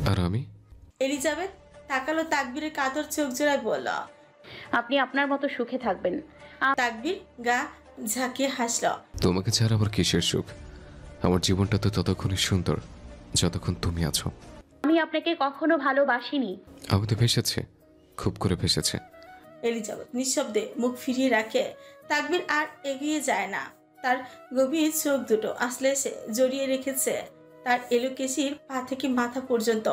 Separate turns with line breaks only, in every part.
আর আমি?
এলিজাবেথ তাকালো তাকবীরের কাতর চোখ জোড়ায় বলল।
আপনি আপনার মতো সুখে থাকবেন।
তাকবীর গা ঝাঁকিয়ে হাসল।
তোমাকে ছাড়া আমার কিসের সুখ? আমার জীবনটা তো ততক্ষণই সুন্দর যতক্ষণ তুমি আছো।
আমি আপনাকে কখনো ভালোবাসিনি।
আমি তো ভেসেছি, খুব করে ভেসেছে।
এলিজাবেথ নিঃশব্দে মুখ ফিরিয়ে রাখে। তাকবীর আর এগিয়ে যায় না। তার গভীর চোখ দুটো আসলে এসে জড়িয়ে রেখেছে তার এলোকেশির পা থেকে মাথা পর্যন্ত।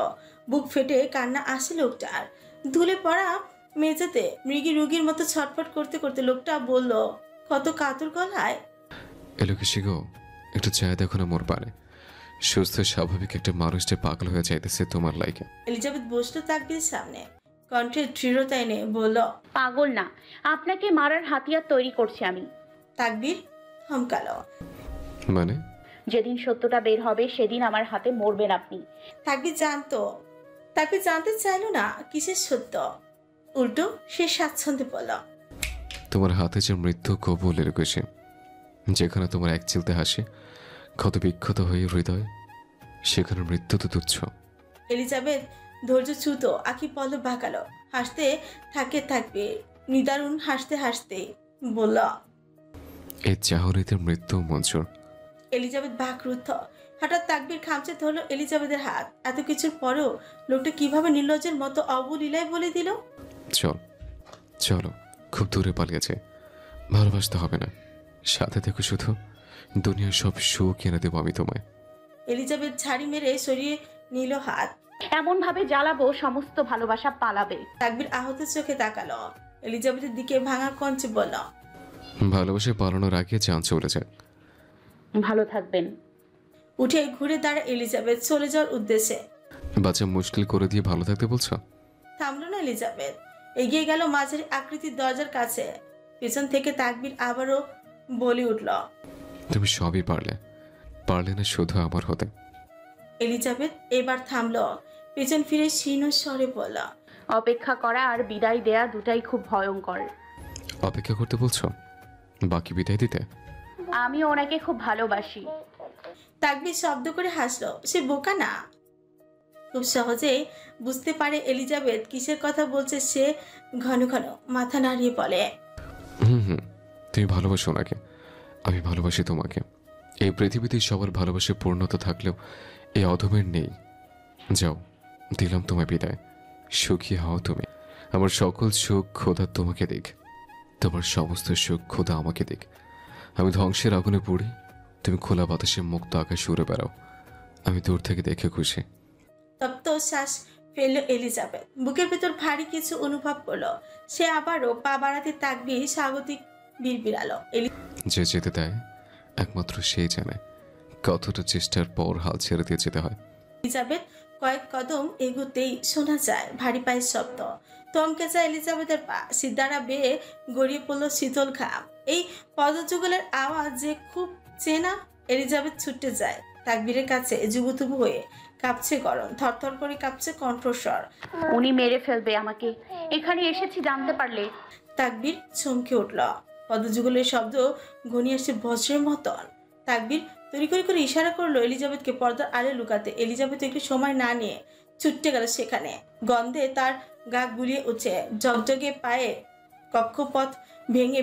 বুক ফেটে কান্না আসে লোকটার। ধুলে পড়া মেঝেতে মৃগী রোগীর মতো ছটফট করতে করতে লোকটা বলল কত কাতর গলায়।
এলোকে শিখো, একটু চায় দেখো না মোর পারে। সুস্থ স্বাভাবিক একটা মানুষ যে পাগল হয়ে যাইতেছে তোমার লাইকে।
এলিজাবেথ বসলো তাকবীরের সামনে, কণ্ঠে দৃঢ়তা এনে বলল,
পাগল না, আপনাকে মারার হাতিয়ার তৈরি করছি আমি।
তাকবীর থমকালো।
মানে?
যেদিন সত্যটা বের হবে সেদিন আমার হাতে মরবেন আপনি।
তাকবীর জানতে চাইলো না কিসের সত্য, উল্টো সে স্বাচ্ছন্দ্যে বলল,
তোমার হাতে যে মৃত্যু কবুল এরকম, যেখানে তোমার এক চিলতে হাসি ক্ষত বিক্ষত হয়ে হৃদয়, সেখানে মৃত্যু তো তুচ্ছ।
এলিজাবেথ ধৈর্যচ্যুত আঁখি পল্লব বাঁকালো। হাসতে থাকে তাকবীর, নিদারুণ হাসতে হাসতে বলল,
এই চাহনিতে মৃত্যু মঞ্জুর।
এলিজাবেথ বাকরুদ্ধ। হঠাৎ তাকবীর খামচে ধরলো এলিজাবেথের হাত। এত কিছুর পরেও লোকটা কিভাবে নির্লজ্জের মতো অবলীলায় বলে দিল।
চল চলো, খুব দূরে পালিয়েছে। ভালোবাসতে হবে না, সাথে থেকো শুধু। দুনিয়ার সব সুখ এনে দেবো আমি তোমায়।
এলিজাবেথ ঝাড়ি মেরে সরিয়ে নিল হাত।
এমন ভাবে জ্বালাবো সমস্ত ভালোবাসা পালাবে।
তাকবীর আহত চোখে তাকালো এলিজাবেথের দিকে, ভাঙা কঞ্চে বলল,
ভালোবাসে পালানোর আগে জান চলে যায়।
ভালো থাকবেন।
উঠে ঘুরে দাঁড়া এলিজাবেথ চলে যাওয়ার উদ্দেশ্যে।
বাচ্চা মুশকিল করে দিয়ে ভালো থাকতে বলছো?
থামলো না এলিজাবেথ, এগিয়ে গেল মাঝারি আকৃতির দরজার কাছে। পেছন থেকে তাকবীর আবারও বলে উঠল,
তুমি সবই পারলে, পারলে না শুধু আমার হতে।
এলিজাবেথ এবার থামলো, পেছন ফিরে শীর্ণ স্বরে বলল,
অপেক্ষা করা আর বিদায় দেয়া দুটাই খুব ভয়ঙ্কর।
অপেক্ষা করতে বলছো? বাকি বিদায় দিতে?
আমি ওনাকে খুব ভালোবাসি।
তাকবীর শব্দ করে হাসলো। সে বোকা না, খুব সহজেই বুঝতে পারে এলিজাবেথ কিসের কথা বলছে। সে ঘন ঘন মাথা নাড়িয়ে বলে,
হুম, তুমি ভালোবাসো ওনাকে, আমি ভালোবাসি তোমাকে। এই পৃথিবীতে সবার ভালোবাসে পূর্ণতা থাকলেও এই অধমের নেই। যাও, দিলাম তোমায় বিদায়। সুখী হও তুমি। আমার সকল সুখ খোদা তোমাকে দিক, তোমার সমস্ত সুখ খোদা আমাকে দিক। আমি ধ্বংসের আগুনে পড়ি, তুমি খোলা বাতাসে মুক্ত আকাশে উড়ে বেড়াও। আমি দূর থেকে দেখে খুশি।
তপ্ত শ্বাস ফেললো এলিজাবেথ। বুকের ভেতর ভারী কিছু অনুভব করলো। সে আবারও পা বাড়াতে তাকবীর স্বাগতিক বিড়বিড়ালো।
যে যেতে দেয় একমাত্র সেই জানে কতটা চেষ্টার পর হাল ছেড়ে দিয়ে যেতে হয়।
এলিজাবেথ কয়েক কদম এগোতেই শোনা যায় ভারী পায়ের শব্দ। থমকে যায় এলিজাবেথের পা। সিদ্ধারা বেয়ে গড়িয়ে পড়লো শীতল ঘাম। এই পদযুগলের আওয়াজ যে খুব চেনা। এলিজাবেথ ছুটে যায় তাকবীরের কাছে, যুবতুবু হয়ে কাঁপছে গরম, থরথর করে কাঁপছে কণ্ঠস্বর।
উনি মেরে ফেলবে আমাকে, এখানে এসেছি জানতে পারলে।
তাকবীর চমকে উঠল। পদযুগলের শব্দ ঘনিয়ে আসছে বজ্রের মতন। তাকবীর তড়ি করে করে ইশারা করলো এলিজাবেথকে পর্দার আড়ে লুকাতে। এলিজাবেথ একটু সময় না নিয়ে ছুটতে গেল সেখানে। গন্ধে তার গা গুলিয়ে উঠছে। জগজগে পায়ে কক্ষপথ ভেঙে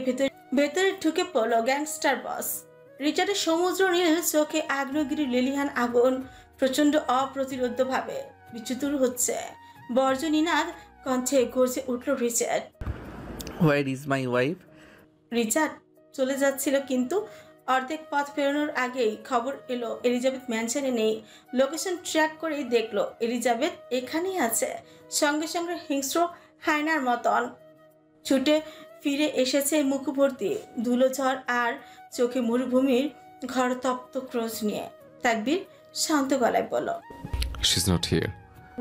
ভেতরে ঢুকে পড়লো গ্যাংস্টার বস রিচার্ডের সমুদ্র নীল চোখে আগ্নেয়গিরি লেলিহান আগুন প্রচন্ড অপ্রতিরোধ্যভাবে বিচ্যুত হচ্ছে। বর্জনীনাদ কণ্ঠে গর্জে উঠল Richard.
Where is my wife?
Richard চলে যাচ্ছিল, কিন্তু অর্ধেক পথ পেরোনোর আগেই খবর এলো এলিজাবেথ ম্যানশনে নেই। লোকেশন ট্র্যাক করেই দেখলো এলিজাবেথ এখানেই আছে। সঙ্গে সঙ্গে হিংস্র হায়নার মতন ছুটে ফিরে এসেছে মুখভর্তি ধুলোঝড় আর চোখে মরুভূমির ঘর তপ্ত ক্রোশ নিয়ে। তাকবীর শান্ত গলায় বলল,
she is not here.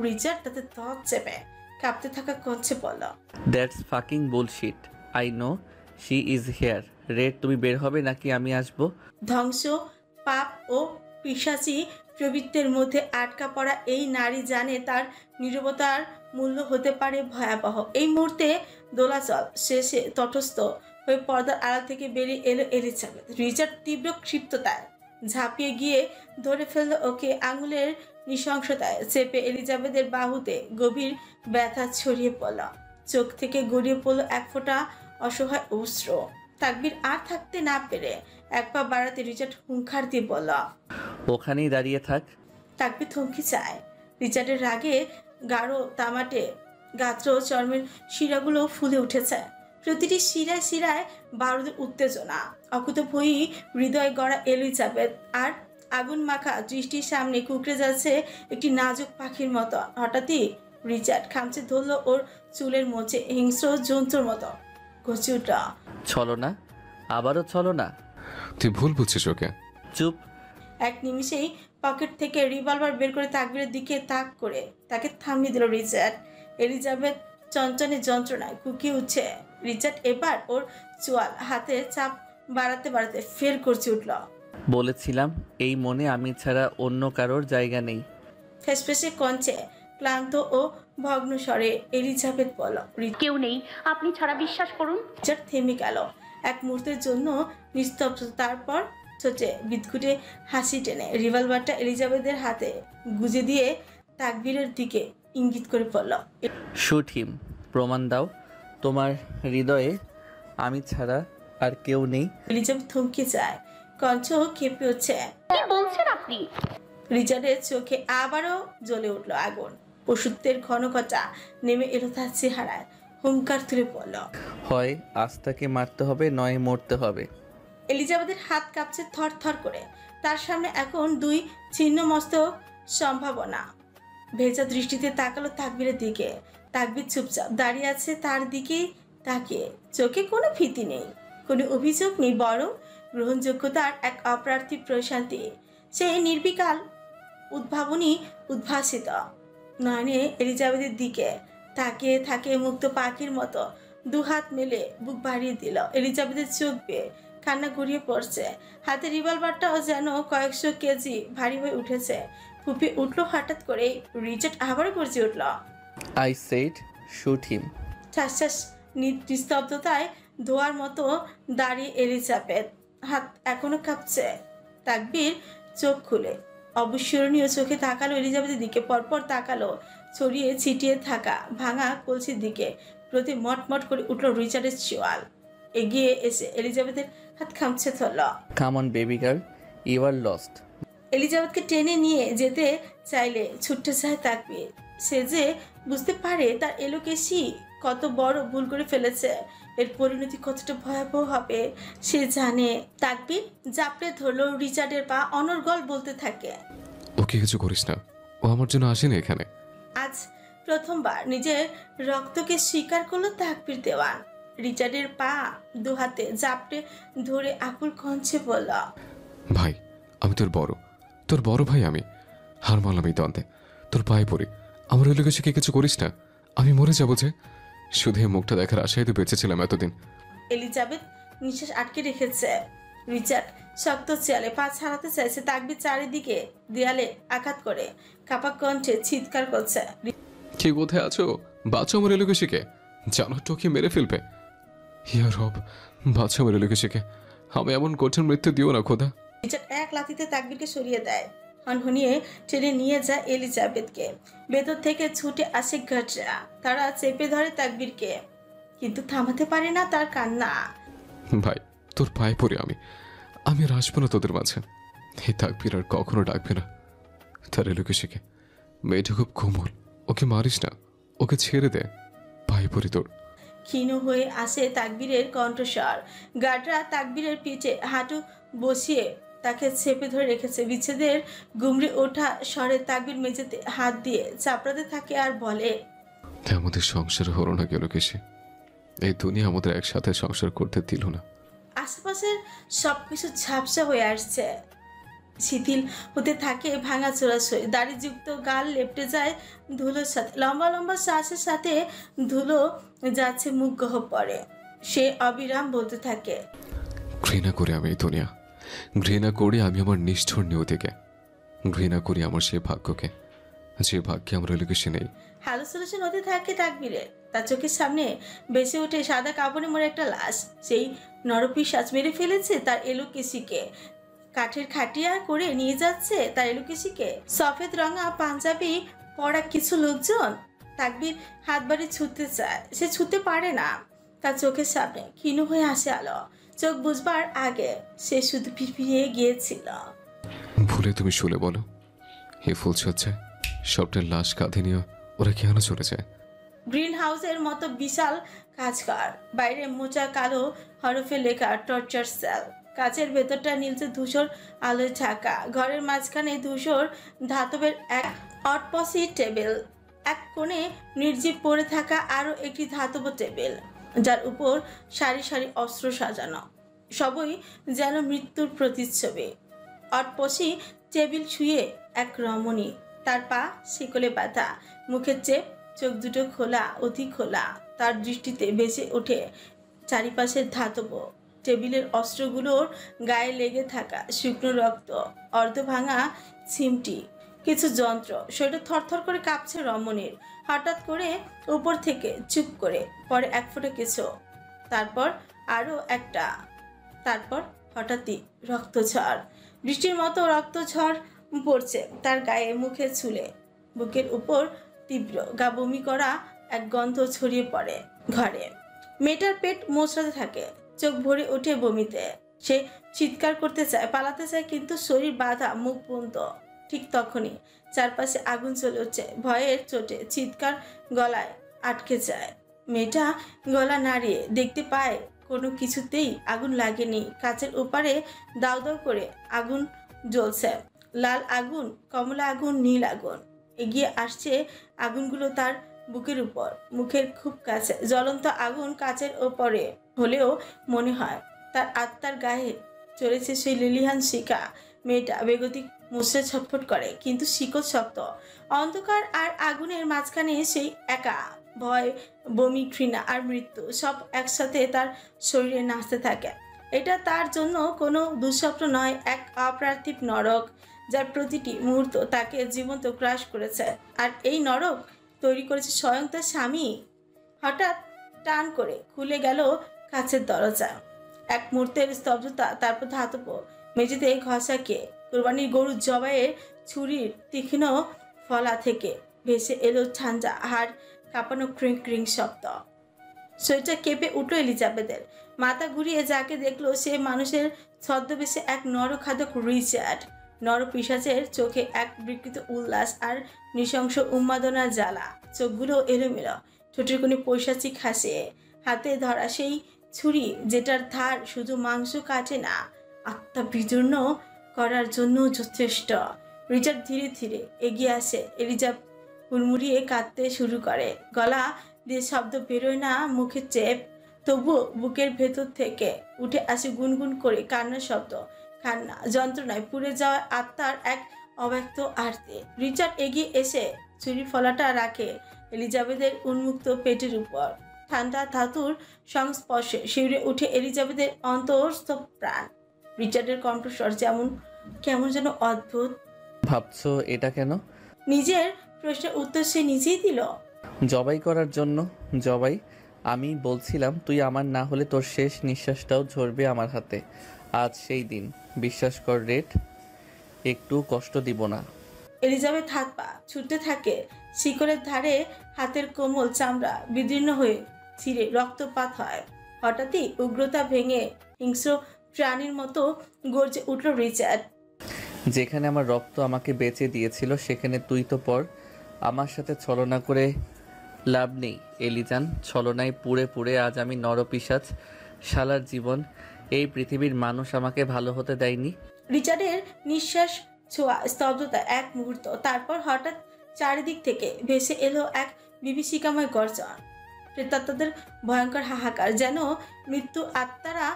Richard তাতে ত্বক চেপে কাঁপতে থাকা কঞ্চে বলল,
that's fucking bullshit. I know she is here. Red, তুমি বের হবে নাকি আমি আসবো?
ধ্বংস, পাপ ও পিশাচি প্রবৃত্তির মধ্যে আটকা পড়া এই নারী জানে তার নীরবতার মূল্য হতে পারে ভয়াবহ। এই মুহূর্তে দোলাচল শেষে তটস্থ হয়ে পর্দার আড়াল থেকে বেরিয়ে এলো এলিজাবেথ। রিচার্ড তীব্র ক্ষিপ্ততায় ঝাঁপিয়ে গিয়ে ধরে ফেললো ওকে, আঙুলের নৃশংসতায় চেপে এলিজাবেথের বাহুতে গভীর ব্যথা ছড়িয়ে পড়ল। চোখ থেকে গড়িয়ে পড়ল এক ফোঁটা অসহায় অশ্র। তাকবীর আর থাকতে না পেরে এক পা বাড়াতে রিচার্ড হুঙ্কার দিয়ে বলল,
ওখানেই দাঁড়িয়ে থাক।
তাকবীর থমকে যায়। রিচার্ডের রাগে গাঢ় তামাটে গাত্র চর্মের শিরাগুলো ফুলে উঠেছে। প্রতিটি শিরায় শিরায় বারুদের উত্তেজনা। অকুতভয়ী হৃদয় গড়া এলিজাবেথ আর আগুন মাখা দৃষ্টির সামনে কুকড়ে যাচ্ছে একটি নাজুক পাখির মতো। হঠাৎই রিচার্ড খামচে ধরল ওর চুলের মোচে, হিংস্র জন্তুর মতো ঘষে উঠল।
চলো না, আবারও চলো না।
তুই ভুল বুঝছিস ওকে।
চুপ।
এক নিমিষেই পকেট থেকে রিভলভার বের করে তাকবীরের দিকে তাক করে তাকে থামিয়ে দিল রিচার্ড। এলিজাবেথ চঞ্চনে যন্ত্রণায় কুকিয়ে উঠছে। রিচার্ড এবার ওর চোয়াল হাতে চাপ বাড়াতে বাড়াতে ফের করছে উঠল।
বলেছিলাম এই মনে আমি ছাড়া অন্য কারোর জায়গা নেই।
ফেসফেসে কঞ্চে ক্লান্ত ও ভগ্ন স্বরে এলিজাবেথ বলল।
কেউ নেই, আপনি ছাড়া, বিশ্বাস করুন।
রিচার্ড থেমে গেল এক মুহূর্তের জন্য নিস্তব্ধ। তারপর ছোটে বিদকুটে হাসি টেনে রিভলভারটা এলিজাবেথের হাতে গুজে দিয়ে তাকবীরের দিকে ইঙ্গিত করে পড়ল।
Shoot him. প্রমাণ দাও তোমার হৃদয়ে আমি ছাড়া আর কেউ নেই।
এলিজাবেথ থমকে যায়, কঞ্চ কেঁপে উঠছে।
কি বলছেন আপনি?
রিচার্ডের চোখে আবারও জ্বলে উঠল আগুন। পশুত্বের ঘনঘটা নেমে এলো তার চেহারায়। হুঙ্কার তুলে পড়ল,
হয় আজ তাকে মারতে হবে, নয় মরতে হবে।
এলিজাবেথের হাত কাঁপছে থর থর করে। তার সামনে এখন দুই ছিন্ন মস্তক সম্ভাবনা। ভেজা দৃষ্টিতে তাকালো তাকবীরের দিকে। তাকবীর চুপচাপ দাঁড়িয়ে আছে তার দিকেই তাকিয়ে। চোখে কোনো ভীতি নেই, কোনো অভিযোগ নেই, বরং গ্রহণযোগ্যতার এক অপ্রার্থী প্রশান্তি। সে নির্বিকাল উদ্ভাবনী উদ্ভাসিত নয়নে এলিজাবেথের দিকে তাকিয়ে থাকে মুক্ত পাখির মতো। দুহাত মেলে বুক বাড়িয়ে দিল। এলিজাবেথের চোখ বেয়ে কান্না গড়িয়ে পড়ছে। হাতে রিভলভারটাও যেন কয়েকশো কেজি ভারী হয়ে উঠেছে। ফুপে উঠল হঠাৎ করে। রিচার্ড আবারও গর্জে উঠল,
আই সেড শুট হিম।
ঠাস নিস্তব্ধতায় ধোয়ার মতো দাঁড়িয়ে এলিজাবেথ, হাত এখনো কাঁপছে। তাকবীর চোখ খুলে অবিস্মরণীয় চোখে তাকালো এলিজাবেথের দিকে। পরপর তাকালো ছড়িয়ে ছিটিয়ে থাকা ভাঙা কলসির দিকে। প্রতি মটমট করে উঠল রিচার্ডের চোয়াল। এগিয়ে এসে এলিজাবেথের হাত খামছে ধরল।
Come on baby girl, you are lost.
এলিজাবেথকে টেনে নিয়ে যেতে চাইলে ছুটতে চায় তাকবীর। সে যে বুঝতে পারে তার এলোকেশি কত বড় ভুল করে ফেলেছে, এর পরিণতি কতটা ভয়াবহ হবে সে জানে। তাকবীর জাপড়ে ধরলো রিচার্ডের পা, অনর্গল বলতে থাকে,
ওকে কিছু করিস না, ও আমার জন্য আসেনি এখানে।
আজ প্রথমবার নিজের রক্তকে স্বীকার করলো তাকবীর দেওয়ান। রিচার্ডের পা দুহাতে জাপটে ধরে আকুল কঞ্চে বলল,
ভাই আমি তোর বড় ভাই, আমি হার মানলাম এই দ্বন্দ্বে। তোর পায়ে পড়ি, আমার ওই লোকের কিছু করিস না, আমি মরে যাবো যে। শুধু এই মুখটা দেখার আশায় তো বেঁচেছিলাম এতদিন।
এলিজাবেথ নিঃশ্বাস আটকে রেখেছে। রিচার্ড শক্ত চেয়ালে পা ছাড়াতে চাইছে। তাকবীর চারিদিকে দেয়ালে আঘাত করে কাপা কণ্ঠে চিৎকার করছে,
কে কোথায় আছো? বাঁচো আমার এলোকেশিকে, জানো টোকে মেরে ফেলবে। ইয়া রব, বাঁচো আমার এলোকেশিকে, আমি এমন কঠিন মৃত্যু দিও না খোদা।
রিচার্ড এক লাথিতে তাকবীরকে সরিয়ে দেয়। হনহনিয়ে টেনে নিয়ে যায় এলিজাবেথকে। ভেতর থেকে ছুটে আসে গার্ডরা। তারা চেপে ধরে তাকবীরকে, কিন্তু থামাতে পারে না তার কান্না।
ভাই তোর পায়ে পড়ি, আমি আর আসবো না তোদের মাঝে। এই তাকবীর আর কখনো ডাকবে না। তার এলোকেশিকে, মেয়েটা খুব কোমল, ওকে মারিস না, ওকে ছেড়ে দে, পায়ে পড়ি তোর।
ক্ষীণ হয়ে আসে তাকবীরের কণ্ঠস্বর। গার্ডরা তাকবীরের পিঠে হাঁটু বসিয়ে তাকে চেপে ধরে রেখেছে। বিচ্ছেদের গুমড়ে ওঠা স্বরে তাকবীর মেঝেতে হাত দিয়ে চাপড়াতে থাকে আর বলে,
আমাদের সংসার হলো না গেল কেসে, এই দুনিয়া আমাদের একসাথে সংসার করতে দিল না।
আশেপাশের সবকিছু ঝাপসা হয়ে আসছে। শিথিল হতে থাকে ভাঙা চোরাশই। দাড়িযুক্ত গাল লেপটে যায় ধুলোর সাথে। লম্বা লম্বা শ্বাসের সাথে ধুলো যাচ্ছে মুখ গহ্বরে। সে অবিরাম বলতে থাকে,
ঘৃণা করি আমি এই দুনিয়া, ঘৃণা করি আমি আমার নিষ্ঠুর নিয়তিকে, ঘৃণা করি আমার সেই ভাগ্যকে, যে ভাগ্যে আমার এলোকেশি নেই।
হ্যালুসিনেশন হতে থাকে তাকবীরের। তার চোখের সামনে ভেসে ওঠে সাদা কাপড়ে মোড়া একটা লাশ। সেই নরপিশাচ মেরে ফেলেছে তার এলোকেশিকে। কাঠের খাটিয়া করে নিয়ে যাচ্ছে তার এলোকেশিকে। সফেদ রঙা পাঞ্জাবি পরা কিছু লোকজন তাকবীর হাত বাড়ি ছুঁতে চায়, সে ছুঁতে পারে না। তার চোখের সামনে ক্ষীণ হয়ে আসে আলো। চোখ বুঝবার আগে সে শুধু ফিরফিরিয়ে গিয়েছিল।
ভুলে তুমি শুলে বলো, হে ফুলসজ্জায় সবটা লাশ কাঁধে নিয়ে ওরা কেন চলে যায়?
গ্রিন হাউসের মতো বিশাল কাজঘর, বাইরে মোচা কালো হরফে লেখা টর্চার সেল। কাচের ভেতরটা নীলচে ধূসর আলোয় ঢাকা। ঘরের মাঝখানে ধূসর ধাতবের এক অটপসি টেবিল, এক কোণে নির্জীব পড়ে থাকা আরো একটি ধাতব টেবিল, যার উপর সারি সারি অস্ত্র সাজানো, সবই যেন মৃত্যুর প্রতিচ্ছবি। অটপসি টেবিল ছুঁয়ে এক রমণী, তার পা শিকলে বাঁধা, মুখের চেপ, চোখ দুটো খোলা, অতি খোলা। তার দৃষ্টিতে ভেসে ওঠে চারিপাশের ধাতব টেবিলের অস্ত্রগুলোর গায়ে লেগে থাকা শুকনো রক্ত, অর্ধভাঙা ছিমটি, কিছু যন্ত্র। সেটা থরথর করে কাঁপছে রমণীর। হঠাৎ করে উপর থেকে চুপ করে পরে এক ফোঁটা কিছু, তারপর আরো একটা, তারপর হঠাৎই রক্তঝড়, বৃষ্টির মতো রক্তঝড় পড়ছে তার গায়ে, মুখে ছুলে। বুকের উপর তীব্র গা বমি করা এক গন্ধ ছড়িয়ে পড়ে ঘরে। মেয়েটার পেট মোচড়াতে থাকে, চোখ ভরে ওঠে বমিতে। সে চিৎকার করতে চায়, পালাতে চায়, কিন্তু শরীর বাঁধা, মুখ বন্ধ। ঠিক তখনই চারপাশে আগুন জ্বলে উঠছে। ভয়ের চোটে চিৎকার গলায় আটকে যায়। মেয়েটা গলা নাড়িয়ে দেখতে পায় কোনো কিছুতেই আগুন লাগেনি। কাচের ওপারে দাউ দাউ করে আগুন জ্বলছে, লাল আগুন, কমলা আগুন, নীল আগুন। এগিয়ে আসছে আগুনগুলো তার বুকের উপর, মুখের খুব কাছে। জ্বলন্ত আগুন কাচের ওপরে হলেও মনে হয় তার আত্মার গায়ে চলেছে সেই লিলিহান শিখা। মেয়েটা বেগতিক মুচড়ে ছটফট করে, কিন্তু শিকল শক্ত। অন্ধকার আর আগুনের মাঝখানে সেই একা ভয়, বমি, ঘৃণা আর মৃত্যু, সব একসাথে তার শরীরে নাচতে থাকে। এটা তার জন্য কোনো দুঃস্বপ্ন নয়, এক অপ্রার্থিব নরক, যার প্রতিটি মুহূর্ত তাকে জীবন্ত গ্রাস করেছে। আর এই নরক তৈরি করেছে স্বয়ং তার স্বামী। হঠাৎ টান করে খুলে গেল কাছের দরজা। এক মুহূর্তের স্তব্ধতা, তারপর ধাতব মেঝেতে ঘষাকে কোরবানির গরুর জবাইয়ের ছুরির তীক্ষ্ণ ফলা থেকে ভেসে এলো ঠান্ডা হাড় কাঁপানো ক্রিং ক্রিং শব্দ। শরীরটা কেঁপে উঠল এলিজাবেথের। মাথা ঘুরিয়ে যাকে দেখলো সে মানুষের ছদ্মবেশে এক নরখাদক রিচার্ড। নরপিশাচের চোখে এক বিকৃত উল্লাস আর নৃশংস উন্মাদনার জ্বালা। চোখগুলো এলোমেলো, ঠোঁটের কোণে পৈশাচিক হাসে। হাতে ধরা সেই ছুরি, যেটার ধার শুধু মাংস কাটে না, আত্মা বিদীর্ণ করার জন্য যথেষ্ট। রিচার্ড ধীরে ধীরে এগিয়ে আসে। এলিজাবেথ হুড়মুড়িয়ে কাঁদতে শুরু করে। গলা দিয়ে শব্দ বেরোয় না, মুখের চেপ। তবুও বুকের ভেতর থেকে উঠে আসে গুনগুন করে কান্নার শব্দ। কান্না, যন্ত্রণায় পুড়ে যাওয়া আত্মার এক অব্যক্ত আর্তে। রিচার্ড এগিয়ে এসে ছুরি ফলাটা রাখে এলিজাবেথের উন্মুক্ত পেটের উপর। ঠান্ডা ধাতুর সংস্পর্শে শিউরে উঠে এলিজাবেথের অন্তরস্থ প্রাণ। রিচার্ডের কণ্ঠস্বর কেমন যেন অদ্ভুত।
ভাবছো এটা কেন?
নিজের প্রশ্নের উত্তর সে নিজেই দিল।
জবাই করার জন্য। জবাই? আমি বলছিলাম তুই আমার না হলে তোর শেষ নিঃশ্বাসটাও ঝরবে আমার হাতে। আজ সেই দিন, বিশ্বাস কর রেড, একটু কষ্ট দিব না।
এলিজাবেথ হাত পা ছুটতে থাকে। শিকলের ধারে হাতের কোমল চামড়া বিদীর্ণ হয়ে ছিঁড়ে রক্তপাত হয়। হঠাৎই উগ্রতা ভেঙে হিংস্র প্রাণীর মতো গর্জে উঠল রিচার্ড।
যেখানে আমার রক্ত আমাকে বেঁচে দিয়েছিল সেখানে তুই তো পর। আমার সাথে ছলনা করে লাভ নেই এলিজান। ছলনায় পুড়ে পুড়ে আজ আমি নরপিশাচ। শালার জীবন, এই পৃথিবীর মানুষ আমাকে ভালো হতে দেয়নি।
রিচার্ডের নিঃশ্বাস ছোঁয়া স্তব্ধতা এক মুহূর্ত, তারপর হঠাৎ চারিদিক থেকে ভেসে এলো এক বিভীষিকাময় গর্জন, প্রেতাত্মাদের ভয়ঙ্কর হাহাকার, যেন মৃত্যু আত্মারা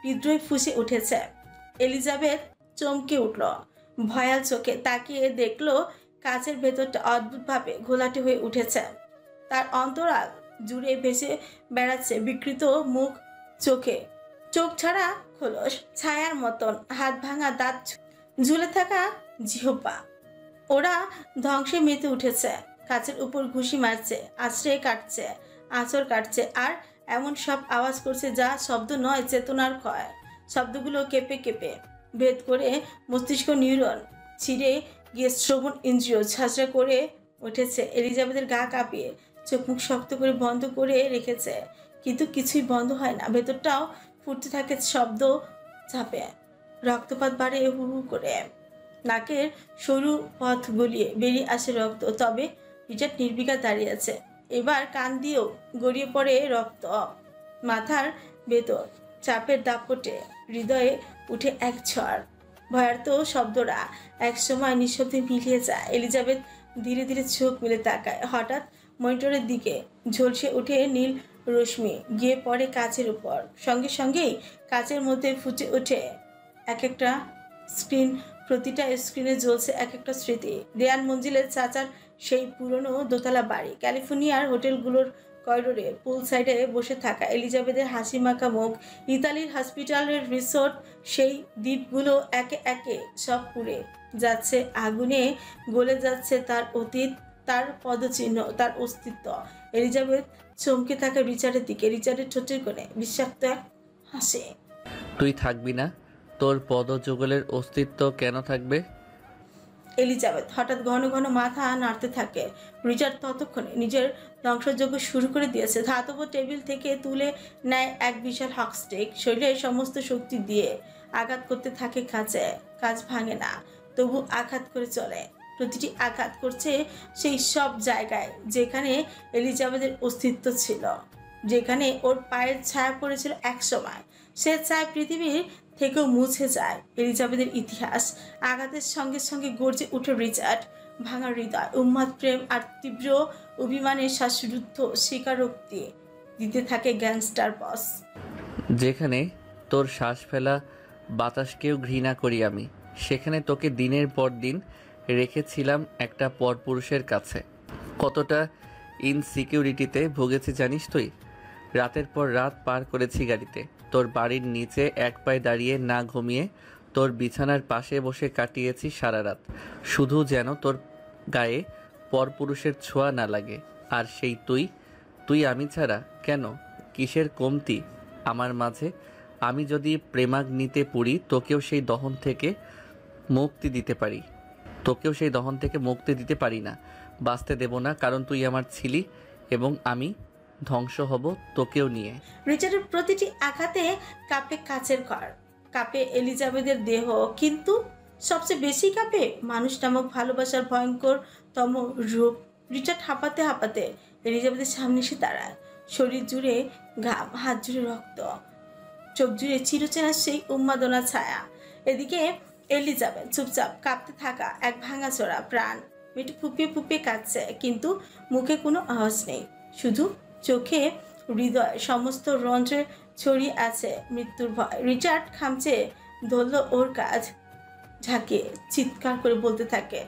হৃদয় ফুঁসে উঠেছে। এলিজাবেথ চমকে উঠল, ভয়াল চোখে তাকিয়ে দেখলো কাচের ভেতরটা অদ্ভুতভাবে ঘোলাটে হয়ে উঠেছে। তার অন্তরাল জুড়ে ভেসে বেড়াচ্ছে বিকৃত মুখ, চোখ ছাড়া খোলস, ছায়ার মতন হাত ভাঙা দাঁত, ঝুলে থাকা জিহ্বা। ওরা ধ্বংসে মেতে উঠেছে। কাচের উপর ঘুষি মারছে, আশ্রয় কাটছে, আঁচড় কাটছে, আর এমন সব আওয়াজ করছে যা শব্দ নয়, চেতনার ক্ষয়। শব্দগুলো কেঁপে কেঁপে ভেদ করে মস্তিষ্ক নিউরন ছিঁড়ে গিয়ে শ্রবণ ইন্দ্রিয় ঝাঁঝরা করে উঠেছে। এলিজাবেথের গা কাঁপিয়ে চোখ মুখ শক্ত করে বন্ধ করে রেখেছে, কিন্তু কিছুই বন্ধ হয় না। ভেতরটাও ফুটতে থাকে শব্দ চাপে, রক্তপাত বাড়ে হু হু করে, নাকের সরু পথ গলিয়ে বেরিয়ে আসে রক্ত। তবে রিচার্ড নির্বিকার দাঁড়িয়ে আছে। এবার কান দিয়েও গড়িয়ে পড়ে রক্ত। মাথার ভেতর চাপের দাপটে হৃদয়ে উঠে এক ঝড়। ভয়ার্ত শব্দরা একসময় নিঃশব্দে মিলিয়ে যায়। এলিজাবেথ ধীরে ধীরে চোখ মেলে তাকায়। হঠাৎ মনিটরের দিকে ঝলসে ওঠে নীল রশ্মি, গিয়ে পড়ে কাচের উপর। সঙ্গে সঙ্গেই কাচের মধ্যে ফুটে ওঠে এক একটা স্ক্রিন। প্রতিটা স্ক্রিনে জ্বলছে এক একটা স্মৃতি। দেয়ান মঞ্জিলের চাচার সেই পুরনো দোতলা বাড়ি, ক্যালিফোর্নিয়ার হোটেলগুলোর করিডোরে পুল সাইডে বসে থাকা এলিজাবেথের হাসি মাখা মুখ, ইতালির হসপিটালের রিসোর্ট, সেই দ্বীপগুলো একে একে সব পুড়ে যাচ্ছে, আগুনে গলে যাচ্ছে তার অতীত, তার পদচিহ্ন, তার অস্তিত্ব। এলিজাবেথ চমকে থাকা রিচার্ডের দিকে। রিচার্ডের ঠোঁটের কোণে বিষাক্ত এক হাসি।
তুই থাকবি না? তোর পদযুগলের অস্তিত্ব কেন থাকবে?
এলিজাবেথ হঠাৎ ঘন ঘন মাথা নাড়তে থাকে। রিচার্ড ততক্ষণে নিজের ধ্বংসযজ্ঞ শুরু করে দিয়েছে। ধাতব টেবিল থেকে তুলে নেয় এক বিশাল হকস্টিক, শরীরের সমস্ত শক্তি দিয়ে আঘাত করতে থাকে কাছে। কাজ ভাঙে না, তবু আঘাত করে চলে। প্রতিটি আঘাত করছে সেই সব জায়গায় যেখানে এলিজাবেথের অস্তিত্ব ছিল, যেখানে ওর পায়ের ছায়া পড়েছিল এক সময়। সে ছায়া পৃথিবীর থেকেও মুছে যায়। এলিজাবেথের ইতিহাস। আঘাতের সঙ্গে সঙ্গে গর্জে উঠে রিচার্ড। ভাঙা হৃদয়, উন্মাদ প্রেম আর তীব্র অভিমানের শ্বাসরুদ্ধ স্বীকারোক্তি দিতে থাকে গ্যাংস্টার বস।
যেখানে তোর শ্বাস ফেলা বাতাসকেও ঘৃণা করি আমি, সেখানে তোকে দিনের পর দিন রেখেছিলাম একটা পরপুরুষের কাছে। কতটা ইনসিকিউরিটিতে ভুগেছি জানিস তুই? রাতের পর রাত পার করেছি গাড়িতে, তোর বাড়ির নিচে এক পায়ে দাঁড়িয়ে না ঘুমিয়ে তোর বিছানার পাশে বসে কাটিয়েছি সারা রাত, শুধু যেন তোর গায়ে পরপুরুষের ছোঁয়া না লাগে। আর সেই তুই আমি ছাড়া কেন? কিসের কমতি আমার মাঝে? আমি যদি প্রেমাগ্নিতে পুড়ি, তোকেও সেই দহন থেকে মুক্তি দিতে পারি না, বাঁচতে দেব না, কারণ তুই আমার ছিলি এবং আমি ধ্বংস হব তোকেও নিয়ে।
রিচার্ডের প্রতিটি আঘাতে কাঁপে কাচের ঘর, কাঁপে এলিজাবেথের দেহ, কিন্তু সবচেয়ে বেশি কাঁপে মানুষ নামক ভালোবাসার ভয়ঙ্করতম রূপ। রিচার্ড হাঁপাতে হাঁপাতে এলিজাবেথের সামনে এসে দাঁড়ায়। শরীর জুড়ে ঘাম, হাত জুড়ে রক্ত, চোখ জুড়ে চিরচেনা সেই উন্মাদনা ছায়া। এদিকে এলিজাবেথ চুপচাপ কাঁপতে থাকা এক ভাঙাচোরা প্রাণ, মেয়েটি ফুপিয়ে ফুপিয়ে কাঁদছে, কিন্তু মুখে কোনো আওয়াজ নেই, শুধু চোখে হৃদয় সমস্ত রন্ধ্রে ছড়িয়ে আছে মৃত্যুর ভয়। রিচার্ড খামচে ধরল ওর কাজ, ঝাঁকে চিৎকার করে বলতে থাকে,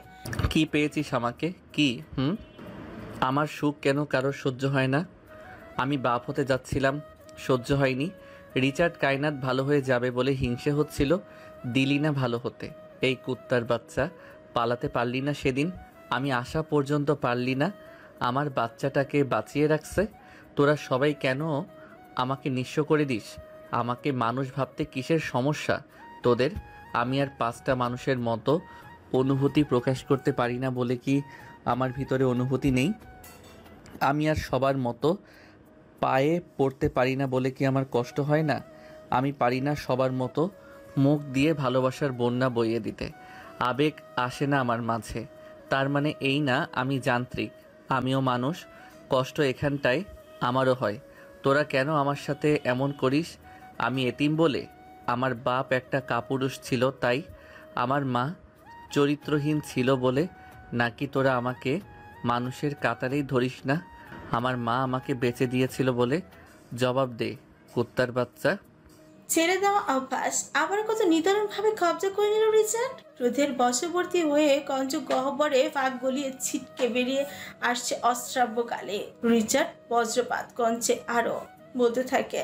কি পেয়েছিস আমাকে? কি আমার সুখ কেন কারোর সহ্য হয় না? আমি বাপ হতে যাচ্ছিলাম, সহ্য হয়নি। রিচার্ড কায়নাত ভালো হয়ে যাবে বলে হিংসে হচ্ছিল, দিলি না ভালো হতে। এই কুত্তার বাচ্চা, পালাতে পারলি না সেদিন, আমি আসা পর্যন্ত পারলি না, আমার বাচ্চাটাকে বাঁচিয়ে রাখছে। তোরা সবাই কেন আমাকে নিঃস্ব করে দিস? আমাকে মানুষ ভাবতে কিসের সমস্যা তোদের? আমি আর 5টা মানুষের মতো অনুভূতি প্রকাশ করতে পারি না বলে কি আমার ভিতরে অনুভূতি নেই? আমি আর সবার মতো পায়ে পড়তে পারি না বলে কি আমার কষ্ট হয় না? আমি পারি না সবার মতো মুখ দিয়ে ভালোবাসার বন্যা বইয়ে দিতে। আবেগ আসে না আমার মাঝে, তার মানে এই না আমি যান্ত্রিক। আমিও মানুষ, কষ্ট এখানটায় আমারও হয়। তোরা কেন আমার সাথে এমন করিস? আমি এতিম বলে? আমার বাপ একটা কাপুরুষ ছিল তাই? আমার মা চরিত্রহীন ছিল বলে? নাকি তোরা আমাকে মানুষের কাতারেই ধরিস না? আমার মা আমাকে বেঁচে দিয়েছিল বলে? জবাব দে কুত্তার বাচ্চা।
ছেড়ে দেওয়া অভ্যাস আবার কত নিদারুণভাবে কবজা করে নিল রিচার্ড। ক্রোধের বশবর্তী হয়ে কঞ্চ গহ্বরে ফাঁক গলিয়ে ছিটকে বেরিয়ে আসছে অশ্রাব্য কালে। রিচার্ড বজ্রপাত কঞ্চে আরো বলতে থাকে,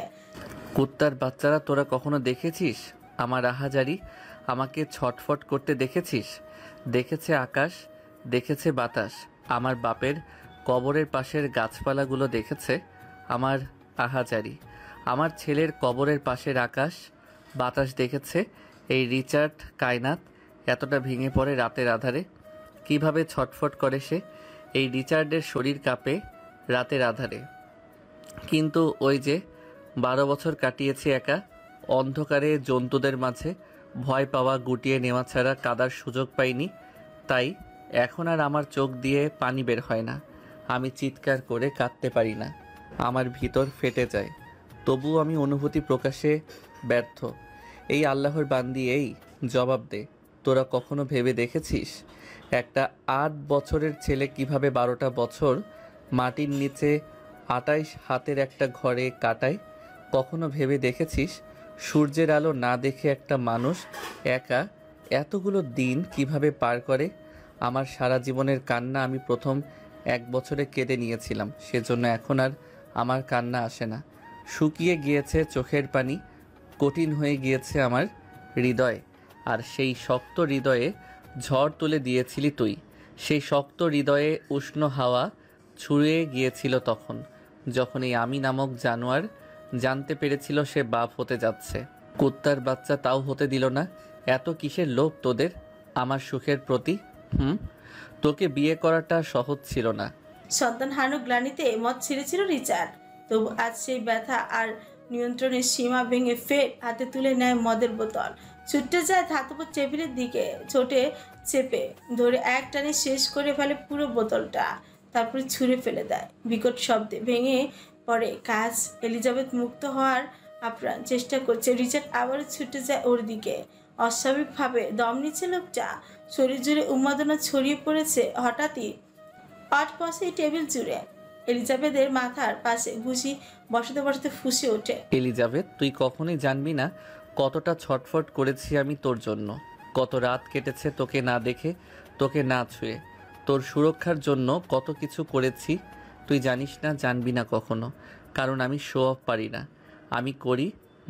কুত্তার বাচ্চারা, তোরা কখনো দেখেছিস আমার আহাজারি? আমাকে ছটফট করতে দেখেছিস? দেখেছে আকাশ, দেখেছে বাতাস, আমার বাপের কবরের পাশের গাছপালাগুলো দেখেছে আমার আহাজারি, আমার ছেলের কবরের পাশের আকাশ বাতাস দেখেছে, এই রিচার্ড কায়নাত এতটা ভেঙে পড়ে রাতের আধারে? কিভাবে ছটফট করে সে? এই রিচার্ডের শরীর কাঁপে রাতের আধারে। কিন্তু ওই যে 12 বছর কাটিয়েছি একা, অন্ধকারে, জন্তুদের মাঝে, ভয় পাওয়া, গুটিয়ে নেওয়া ছাড়া কাদার সুযোগ পাইনি। তাই এখন আর আমার চোখ দিয়ে পানি বের হয় না। আমি চিৎকার করে কাঁদতে পারি না, আমার ভিতর ফেটে যায়। তবুও আমি অনুভূতি প্রকাশে ব্যর্থ। এই আল্লাহর বান্দি, এই জবাব দে, তোরা কখনো ভেবে দেখেছিস একটা 8 বছরের ছেলে কিভাবে 12টা বছর মাটির নিচে 28 হাতের একটা ঘরে কাটায়? কখনো ভেবে দেখেছিস সূর্যের আলো না দেখে একটা মানুষ একা এতগুলো দিন কিভাবে পার করে? আমার সারা জীবনের কান্না আমি প্রথম 1 বছরে কেঁদে নিয়েছিলাম, সেজন্য এখন আর আমার কান্না আসে না। শুকিয়ে গিয়েছে চোখের পানি, কঠিন হয়ে গিয়েছে আমার হৃদয়। আর সেই শক্ত হৃদয়ে ঝড় তুলে দিয়েছিলি তুই। সেই শক্ত হৃদয়ে উষ্ণ হাওয়া ছুঁয়ে গিয়েছিল তখন, যখন এই আমি নামক জানোয়ার জানতে পেরেছিল সে বাপ হতে যাচ্ছে। কুত্তার বাচ্চা তাও হতে দিল না। এত কিসের লোভ তোদের আমার সুখের প্রতি? তোকে বিয়ে করাটা সহজ ছিল না।
সন্তান হারানোর গ্লানিতে মদ ছেড়েছিল রিচার্ড। তবু আজ সেই ব্যথা আর নিয়ন্ত্রণের সীমা ভেঙে ফের হাতে তুলে নেয় মদের বোতল। ছুটতে যায় ধাতব টেবিলের দিকে, ছোটে চেপে ধরে এক টানে শেষ করে ফেলে পুরো বোতলটা। তারপরে ছুঁড়ে ফেলে দেয়। বিকট শব্দে ভেঙে পড়ে কাজ। এলিজাবেথ মুক্ত হওয়ার আপ্রাণ চেষ্টা করছে। রিচার্ড আবারও ছুটে যায় ওর দিকে। অস্বাভাবিকভাবে দম নিচ্ছে লোকটা। শরীর জুড়ে উন্মাদনা ছড়িয়ে পড়েছে। হঠাৎই পাশে টেবিল জুড়ে এলিজাবেথের মাথার পাশে ঘুষি বসাতে বসাতে ফুঁসে ওঠে।
এলিজাবেথ, তুই কখনোই জানবি না কতটা ছটফট করেছি আমি তোর জন্য। কত রাত কেটেছে তোকে না দেখে, তোকে না ছুঁয়ে। তোর সুরক্ষার জন্য কত কিছু করেছি তুই জানিস না, জানবি না কখনো। কারণ আমি শো অফ পারি না, আমি করি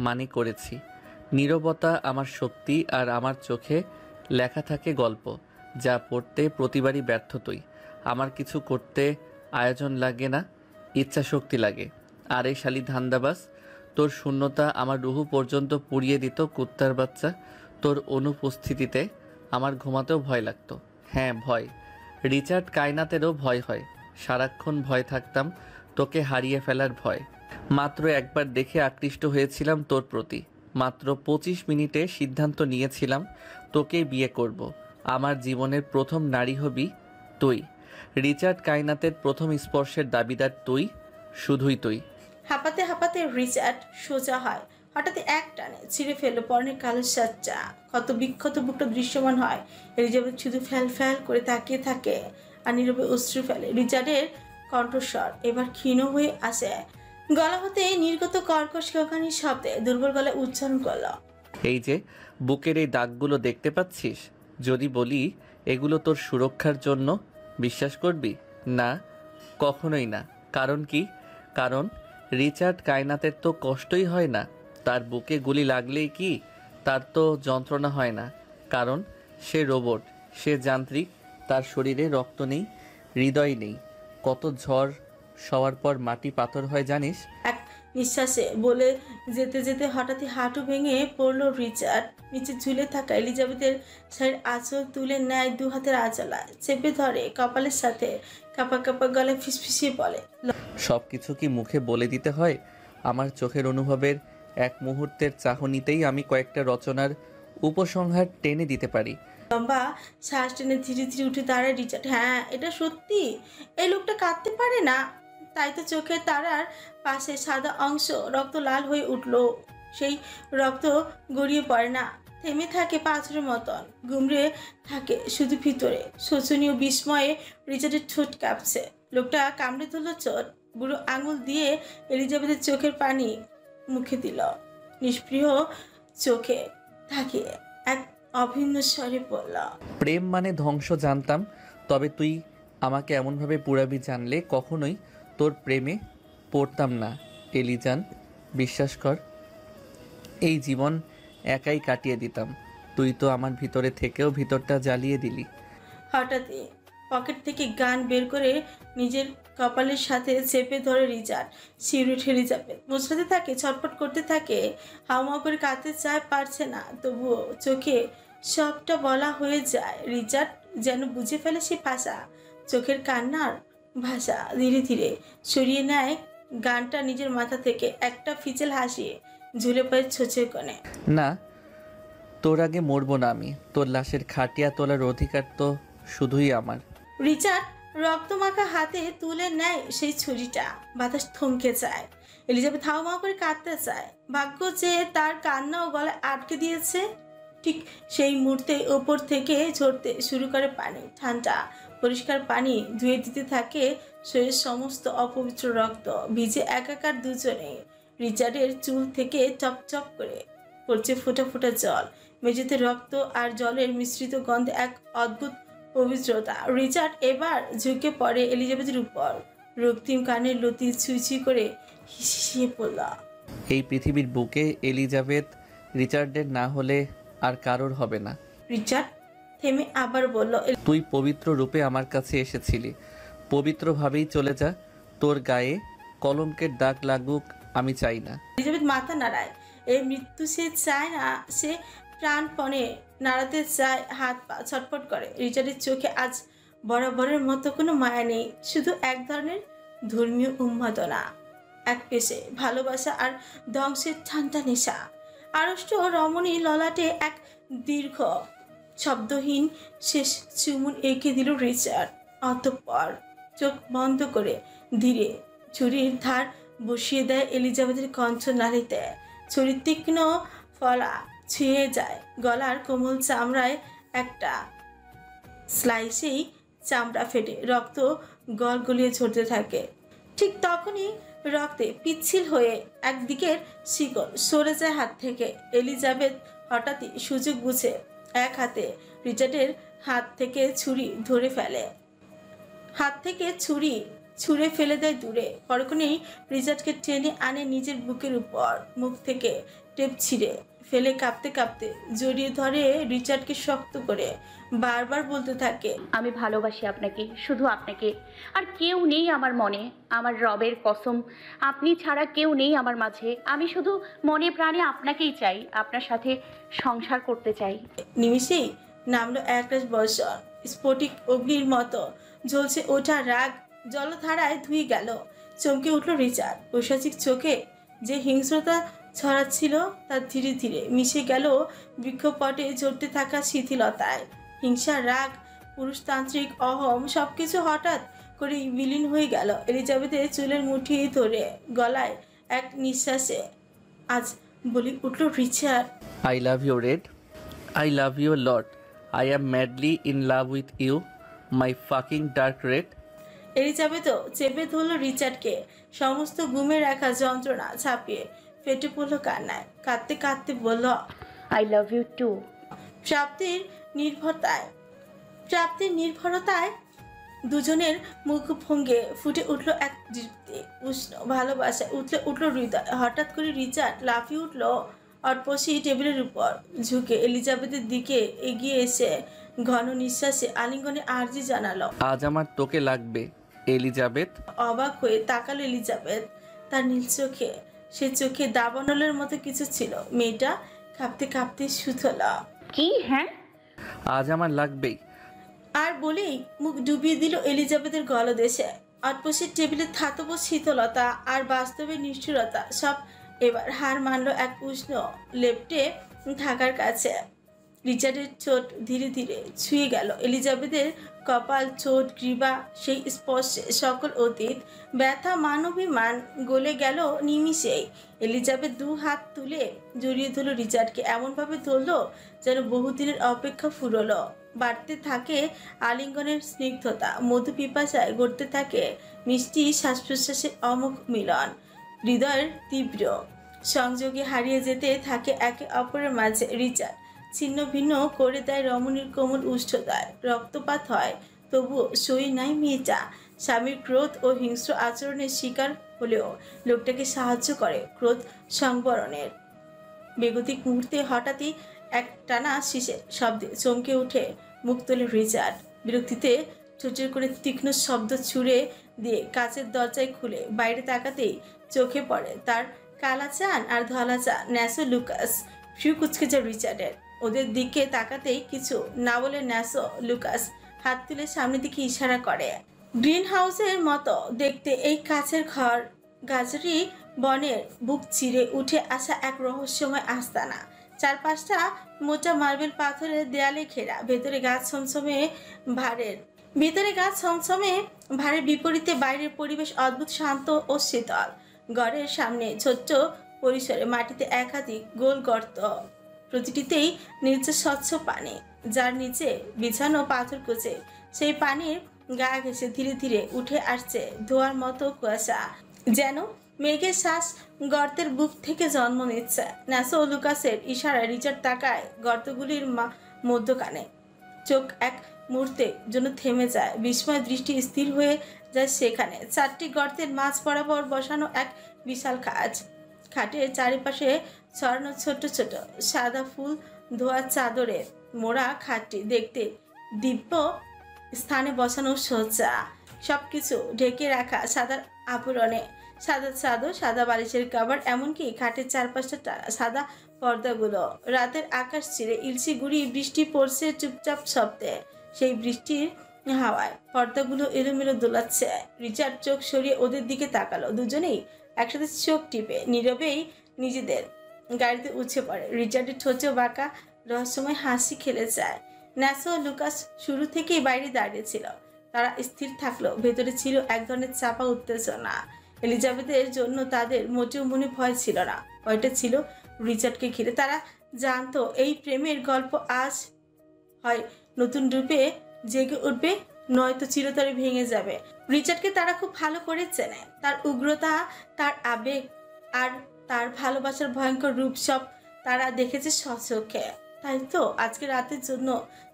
মানে করেছি। নীরবতা আমার শক্তি, আর আমার চোখে লেখা থাকে গল্প, যা পড়তে প্রতিবারই ব্যর্থ তুই। আমার কিছু করতে আয়োজন লাগে না, ইচ্ছা শক্তি লাগে। আর এই শালি ধান্দাবাজ, তোর শূন্যতা আমার রুহু পর্যন্ত পুড়িয়ে দিত। কুত্তার বাচ্চা, তোর অনুপস্থিতিতে আমার ঘুমাতেও ভয় লাগতো। হ্যাঁ, ভয়। রিচার্ড কায়নাতেরও ভয় হয়। সারাক্ষণ ভয় থাকতাম, তোকে হারিয়ে ফেলার ভয়। মাত্র একবার দেখে আকৃষ্ট হয়েছিলাম তোর প্রতি। মাত্র 25 মিনিটে সিদ্ধান্ত নিয়েছিলাম তোকে বিয়ে করব। আমার জীবনের প্রথম নারী হবি তুই। রিচার্ড কায়নাতের প্রথম স্পর্শের দাবিদার তুই, শুধুই তুই।
হাঁপাতে হাঁপাতে রিচার্ড সোজা হয়। হঠাৎ এক টানে ছিঁড়ে ফেললো পরনের কালো শার্টটা। ক্ষত বিক্ষত বুকটা দৃশ্যমান হয়। এলিজাবেথ শুধু ফ্যাল ফ্যাল করে তাকিয়ে থাকে আর নীরবে অশ্রু ফেলে। রিচার্ডের কণ্ঠস্বর এবার ক্ষীণ হয়ে আসে। গলা হতে নির্গত কর্কশ কাকানির শব্দে দুর্বল গলায় উচ্চারণ করল,
এই যে বুকের এই দাগগুলো দেখতে পাচ্ছিস, যদি বলি এগুলো তোর সুরক্ষার জন্য, বিশ্বাস করবি? না, কখনোই না। কারণ কি? কারণ রিচার্ড কায়নাতের তো কষ্টই হয় না। তার বুকে গুলি লাগলেই কি তার তো যন্ত্রণা হয় না? কারণ সে রোবট, সে যান্ত্রিক। তার শরীরে রক্ত নেই, হৃদয় নেই। কত ঝড় সওয়ার পর মাটি পাথর হয় জানিস?
এক নিঃশ্বাসে বলে যেতে যেতে হঠাৎই হাঁটু ভেঙে পড়ল রিচার্ড। নিচে ঝুলে থাকা এলিজাবেথের শাড়ির আঁচল তুলে নেয় দু হাতের আঁচলায়, চেপে ধরে কপালের সাথে। কাপা কাপা গলায় ফিসফিসিয়ে বলে,
সব কিছু কি মুখে বলে দিতে হয়? আমার চোখের অনুভবের এক মুহূর্তের চাহনিতেই আমি কয়েকটা রচনার উপসংহার টেনে দিতে পারি।
লম্বা শ্বাস টেনে ধীরে ধীরে উঠে দাঁড়ায় রিচার্ড। হ্যাঁ, এটা সত্যি। এই লোকটা কাঁদতে পারে না। তাই তো চোখের তারার পাশে সাদা অংশ রক্ত লাল হয়ে উঠল। সেই রক্ত গড়িয়ে পড়ে না, থেমে থাকে পাথরের মতন, গুমড়ে থাকে শুধু ভিতরে। শোচনীয় বিস্ময়ে রিচার্ডের ঠোঁট কাঁপছে। লোকটা কামড়ে তুলল চোট, বুড়ো আঙুল দিয়ে এলিজাবেথের চোখের পানি মুখে দিল। নিষ্প্রিয় চোখে তাকিয়ে এক অভিন্ন স্বরে বলল,
প্রেম মানে ধ্বংস জানতাম, তবে তুই আমাকে এমনভাবে পুরাবি জানলে কখনোই তোর প্রেমে পড়তাম না। এলিজান, বিশ্বাস কর, এই জীবন একাই কাটিয়ে দিতাম। তুই তো আমার ভিতরে থেকেও ভিতরটা জ্বালিয়ে দিলি।
হঠাৎই পকেট থেকে গান বের করে নিজের কপালের সাথে চেপে ধরে রিচার্ড শিউরে ঠেলে যাবে মোছাতে থাকে, ছটফট করতে থাকে, হাওয়া করে কাঁদতে চায়, পারছে না, তবুও চোখে সবটা বলা হয়ে যায়। রিচার্ড যেন বুঝে ফেলে সে ভাষা, চোখের কান্নার ভাষা। ধীরে ধীরে সরিয়ে নেয় গানটা নিজের মাথা থেকে, একটা ফিচেল হাসি ঝুলে পড়ে ছোচের কোণে।
না, তোর আগে মরবো না আমি। তোর লাশের খাটিয়া তোলার অধিকার তো শুধুই আমার।
রিচার্ড রক্তমাখা হাতে তুলে নেয় সেই ছুরিটা। বাতাস থমকে যায়। এলিজাবেথ হাওয়া করে কাঁদতে চায়। ভাগ্য যে তার কান্না ও গলায় আটকে দিয়েছে। ঠিক সেই মুহূর্তে ওপর থেকে ঝরতে শুরু করে পানি, ঠান্ডা পরিষ্কার পানি ধুয়ে দিতে থাকে শরীরের সমস্ত অপবিত্র রক্ত। ভিজে একাকার দুজনে। রিচার্ডের চুল থেকে চপ চপ করে পড়ছে ফোঁটা ফোঁটা জল। মেঝেতে রক্ত আর জলের মিশ্রিত গন্ধে এক অদ্ভুত পবিত্রতা। রিচার্ড এবার ঝুঁকে পড়ে এলিজাবেথের উপর। রক্তিম কানের লতি ছুঁই ছুঁই করে হিসিয়ে পড়ল।
এই পৃথিবীর বুকে এলিজাবেথ রিচার্ডের না হলে আর কারোর হবে না।
রিচার্ড থেমে আবার বলল,
তুই পবিত্র রূপে আমার কাছে এসেছিলি, পবিত্রভাবেই চলে যা। তোর গায়ে কলঙ্কের দাগ লাগুক আমি চাই না।
এলিজাবেথ মাথা নাড়ায়। এই মৃত্যু সে চায় না, সে প্রাণপণে নাড়াতে চায়, হাত পা ছটফট করে। রিচার্ডের চোখে আজ বরাবরের মতো কোনো মায়া নেই, শুধু এক ধরনের ধর্মীয় উন্মাদনা, এক পেশে ভালোবাসা আর ধ্বংসের ঠান্ডা নেশা। আড়ষ্ট রমণী ললাটে এক দীর্ঘ শব্দহীন শেষ চুমুন এঁকে দিল রিচার্ড। অতঃপর চোখ বন্ধ করে ধীরে ছুরির ধার বসিয়ে দেয় এলিজাবেথের কণ্ঠনালীতে। ছুরির তীক্ষ্ণ ফলা ছুঁয়ে যায় গলার কোমল চামড়ায়। একটা স্লাইসেই চামড়া ফেটে রক্ত গলগলিয়ে ঝরতে থাকে। ঠিক তখনই রক্তে পিচ্ছিল হয়ে একদিকের শিকল সরে যায় হাত থেকে। এলিজাবেথ হঠাৎই সুযোগ বুঝে এক হাতে রিচার্ডের হাত থেকে ছুরি ধরে ফেলে, হাত থেকে ছুরি ছুঁড়ে ফেলে দেয় দূরে। পরক্ষণেই রিচার্ডকে টেনে আনে নিজের বুকের উপর, মুখ থেকে টেপ ছিঁড়ে ফেলে কাঁপতে কাঁপতে জড়িয়ে ধরে রিচার্ডকে শক্ত করে। বারবার বলতে থাকে,
আমি ভালোবাসি আপনাকে, শুধু আপনাকে। আর কেউ নেই আমার মনে, আমার রবের কসম, আপনি ছাড়া কেউ নেই আমার মাঝে। আমি শুধু মনে প্রাণে আপনাকেই চাই, আপনার সাথে সংসার করতে চাই।
নিমিষেই নামলো একরাশ বর্ষণ। স্ফটিক অগ্নির মতো জ্বলছে ওঠা রাগ জলধারায় ধুয়ে গেল। চমকে উঠল রিচার্ড। পৈশাচিক চোখে যে হিংস্রতা ছড়াচ্ছিল তা ধীরে ধীরে মিশে গেল বৃক্ষপটে ঝরতে থাকা শিথিলতায়। হিংসা, রাগ, পুরুষতান্ত্রিক অহম সবকিছু হঠাৎ করে বিলীন হয়ে গেল এলিজাবেথের চুলের মুঠি ধরে। গলায় এক নিঃশ্বাসে আজ বলি উঠল Richard,
I love you red, I love you lot, I am madly in love with you, my fucking dark red.
এলিজাবেথও চেপে ধরল রিচার্ডকে। সমস্ত ঘুমে রাখা যন্ত্রণা ছাপিয়ে ফেটে পড়ল কান্নায়। কাঁদতে কাঁদতে বলল,
আই লাভ ইউ টু।
প্রাপ্তির নির্ভরতায় দুজনের মুখ ভঙ্গে ফুটে উঠল এক দৃপ্তি, উষ্ণ ভালোবাসা উঠল হৃদয়। হঠাৎ করে রিচার্ড লাফিয়ে উঠল অটপসি টেবিলের উপর, ঝুঁকে এলিজাবেথের দিকে এগিয়ে এসে ঘন নিঃশ্বাসে আলিঙ্গনে আর্জি জানালো,
আজ আমার তোকে লাগবে এলিজাবেথ।
অবাক হয়ে তাকালো এলিজাবেথ তার নীল চোখে। সে চোখে দাবানলের মতো কিছু ছিল। মেয়েটা কাঁপতে কাঁপতে শুধল,
কি? হ্যাঁ,
আজ আমার লাগবেই।
আর বলেই মুখ ডুবিয়ে দিল এলিজাবেথের গলদেশে। অটপসের টেবিলের ধাতব শীতলতা আর বাস্তবের নিষ্ঠুরতা সব এবার হার মানল এক উষ্ণ লেপ্টে থাকার কাছে। রিচার্ডের ঠোঁট ধীরে ধীরে ছুঁয়ে গেল এলিজাবেথের কপাল, ঠোঁট, গ্রীবা। সেই স্পর্শে সকল অতীত ব্যথা, মানবিমান গলে গেল নিমিষেই। এলিজাবেথ দু হাত তুলে জড়িয়ে ধরল রিচার্ডকে, এমনভাবে ধরল যেন বহুদিনের অপেক্ষা ফুরলো। বাড়তে থাকে আলিঙ্গনের স্নিগ্ধতা, মধু পিপাসায় গড়তে থাকে মিষ্টি শ্বাস প্রশ্বাসের অমোঘ মিলন। হৃদয়ের তীব্র সংযোগে হারিয়ে যেতে থাকে একে অপরের মাঝে। রিচার্ড ছিন্ন ভিন্ন করে দেয় রমণীর কোমল উষ্ঠতায়। রক্তপাত হয়, তবুও সই নাই মেয়েটা। স্বামীর ক্রোধ ও হিংস্র আচরণের শিকার হলেও লোকটাকে সাহায্য করে ক্রোধ সংবরণের। বেগতিক মুহূর্তে হঠাৎই এক টানা শীষের শব্দে চমকে উঠে মুখ তোলে রিচার্ড। বিরক্তিতে ছোটের করে তীক্ষ্ণ শব্দ ছুঁড়ে দিয়ে কাচের দরজায় খুলে বাইরে তাকাতেই চোখে পড়ে তার কালা চান আর ধলা চান ন্যাসো লুকাস ফিউ কুচকে যা রিচার্ডের। ওদের দিকে তাকাতেই কিছু না বলে ন্যাসো লুকাস হাত তুলে সামনের দিকে ইশারা করে। গ্রিন হাউসের মতো দেখতে এই কাছের ঘর গাজরি বনের বুক চিরে উঠে আসা এক রহস্যময় আস্তানা। চারপাশটা মোটা মার্বেল পাথরের দেয়ালে ঘেরা, ভেতরে গাছ ছমছমে ভারের বিপরীতে বাইরের পরিবেশ অদ্ভুত শান্ত ও শীতল। ঘরের সামনে ছোট্ট পরিসরে মাটিতে একাধিক গোল গর্ত, প্রতিটিতেই নিচে স্বচ্ছ পানি, যার নিচে বিছানো পাথর কুচে। সেই পানির গা ঘেঁষে ধীরে ধীরে উঠে আসছে ধোয়ার মতো কুয়াশা, যেন মেঘের শ্বাস গর্তের বুক থেকে জন্ম নিচ্ছে। ন্যাসো ও লুকাসের ইশারায় রিচার্ড তাকায় গর্তগুলির মধ্যখানে। চোখ এক মুহূর্তের জন্য থেমে যায়, বিস্ময় দৃষ্টি স্থির হয়ে যায় সেখানে। 4টি গর্তের মাঝ বরাবর বসানো এক বিশাল খাটের চারিপাশে ছড়ানো ছোট ছোট সাদা ফুল ধোয়া চাদরে মোড়া খাটটি দেখতে দিব্য স্থানে বসানো সজ্জা, সবকিছু ঢেকে রাখা সাদা আবরণে, সাদা চাদর, সাদা বালিশের কাভার, এমনকি খাটের চারপাশটা সাদা পর্দাগুলো। রাতের আকাশ ছিঁড়ে ইলশি গুড়ি বৃষ্টি পড়ছে চুপচাপ শব্দে। সেই বৃষ্টির হাওয়ায় পর্দাগুলো এলোমেলো দোলাচ্ছে। রিচার্ড চোখ সরিয়ে ওদের দিকে তাকালো। দুজনেই একসাথে চোখ টিপে নীরবেই নিজেদের গাড়িতে উঠে পড়ে। রিচার্ডের ঠোঁটেও বাঁকা রহস্যময় হাসি খেলে যায়। ন্যাসো ও লুকাস শুরু থেকেই বাইরে দাঁড়িয়েছিল। তারা স্থির থাকলেও ভেতরে ছিল এক ধরনের চাপা উত্তেজনা। এলিজাবেথের জন্য তাদের মোটেও মনে ভয় ছিল না, ভয়টা ছিল রিচার্ডকে ঘিরে। তারা জানতো এই প্রেমের গল্প আজ হয় নতুন রূপে জেগে উঠবে, নয়তো চিরতরে ভেঙে যাবে। রিচার্ডকে তারা খুব ভালো করে চেনে, তার উগ্রতা, তার আবেগ আর তার ভালোবাসার ভয়ঙ্কর রূপ সব তারা দেখেছে স্বচক্ষে। তাই তো আজকে রাতের জন্য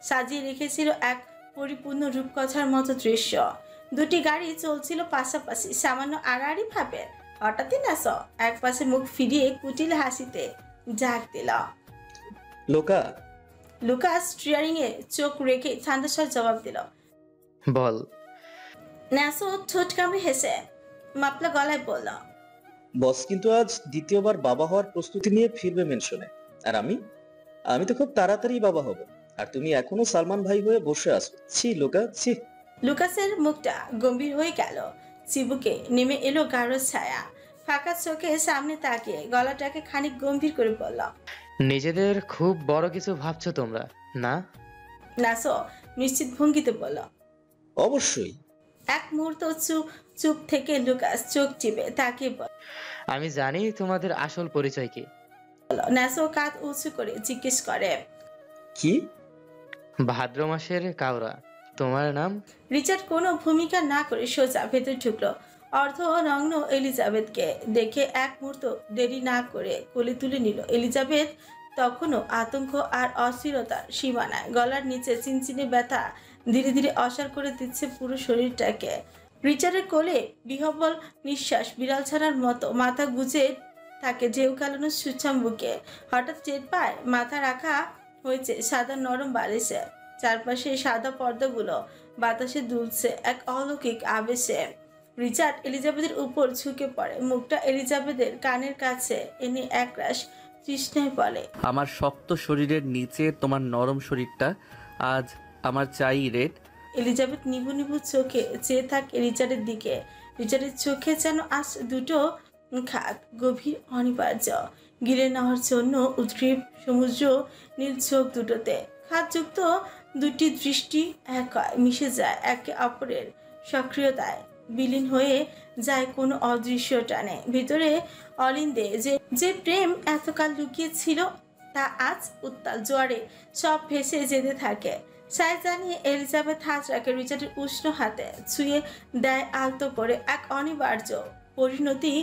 সাজিয়ে রেখেছিল এক পরিপূর্ণ রূপকথার মতো দৃশ্য। দুটি গাড়ি চলছিল পাশাপাশি, সামান্য আড়াআড়ি ভাবে। হঠাৎই ন্যাসো এক পাশে মুখ ফিরিয়ে কুটিল হাসিতে ঝাঁক দিল। লুকাস স্টিয়ারিং এ চোখ রেখে ঠান্ডাস্বর জবাব দিল,
বল।
ন্যাসো ঠোঁট কামড়ে হেসে মাপলা গলায় বলল,
বস কিন্তু আজ দ্বিতীয়বার বাবা হওয়ার প্রস্তুতি নিয়ে ফিরবে মেনশনে। আর আমি তো খুব তাড়াতাড়ি বাবা হব, আর তুমি এখনো সালমান ভাই হয়ে বসে আছো। ছি লোকা, ছি।
লুকাসের মুখটা গম্ভীর হয়ে গেল, চিবুকে নেমে এলো গাঢ় ছায়া। ফাঁকা চোখে সামনে তাকিয়ে গলাটাকে খানিক গম্ভীর করে বলল,
নিজেদের খুব বড় কিছু ভাবছো তোমরা, না?
ন্যাসো নিশ্চিত ভঙ্গিতে বলল,
অবশ্যই।
এক মুহূর্ত চুপ থেকে লুকাস চোখ চিপে তাকিয়ে বলল,
আমি জানি তোমাদের আসল পরিচয় কি।
ন্যাসো কাঁধ উঁচু করে জিজ্ঞেস করে,
কি?
ভাদ্র মাসের কাউরা। তোমার নাম?
রিচার্ড কোনো ভূমিকা না করে সোজা ভেতর ঢুকলো। অর্ধনগ্ন এলিজাবেথকে দেখে এক মুহূর্ত দেরি না করে কোলে তুলে নিল। এলিজাবেথ তখনও আতঙ্ক আর অস্থিরতার সীমানায়, গলার নিচে চিনচিনে ব্যথা ধীরে ধীরে অসাড় করে দিচ্ছে পুরো শরীরটাকে। রিচার্ডের কোলে বিহবল নিঃশ্বাস, বিড়াল ছানার মতো মাথা গুজে থাকে ঢেউ কালানো সুচাম বুকে। হঠাৎ টের পায় মাথা রাখা হয়েছে সাদা নরম বালিশে, চারপাশে সাদা পর্দাগুলো বাতাসে দুলছে এক অলৌকিক আবেশে। রিচার্ড এলিজাবেথের উপর ঝুঁকে পড়ে, মুখটা এলিজাবেথের কানের কাছে এনে একরাশ তৃষ্ণায় বলে,
আমার শক্ত শরীরের নিচে তোমার নরম শরীরটা আজ আমার চাই রেড।
এলিজাবেথ নিভু নিভু চোখে চেয়ে থাকে রিচার্ডের দিকে। রিচার্ডের চোখে যেন আজ দুটো খাত গভীর অনিবার্য, গিলে নেওয়ার জন্য উদ্গ্রীব সমুদ্র নীল চোখ দুটোতে। খাতযুক্ত দুটি দৃষ্টি এক হয়, মিশে যায় একে অপরের সক্রিয়তায়, বিলীন হয়ে যায় কোনো অদৃশ্য টানে। ভিতরে অলিন্দে যে প্রেম এতকাল লুকিয়ে ছিল তা আজ উত্তাল জোয়ারে সব ভেসে যেতে থাকে। সাই জানিয়ে এলিজাবেথ হাত রাখে রিচার্ডের উষ্ণ হাতে, ছুঁয়ে দেয় আলতো করে। এক অনিবার্য পরিণতি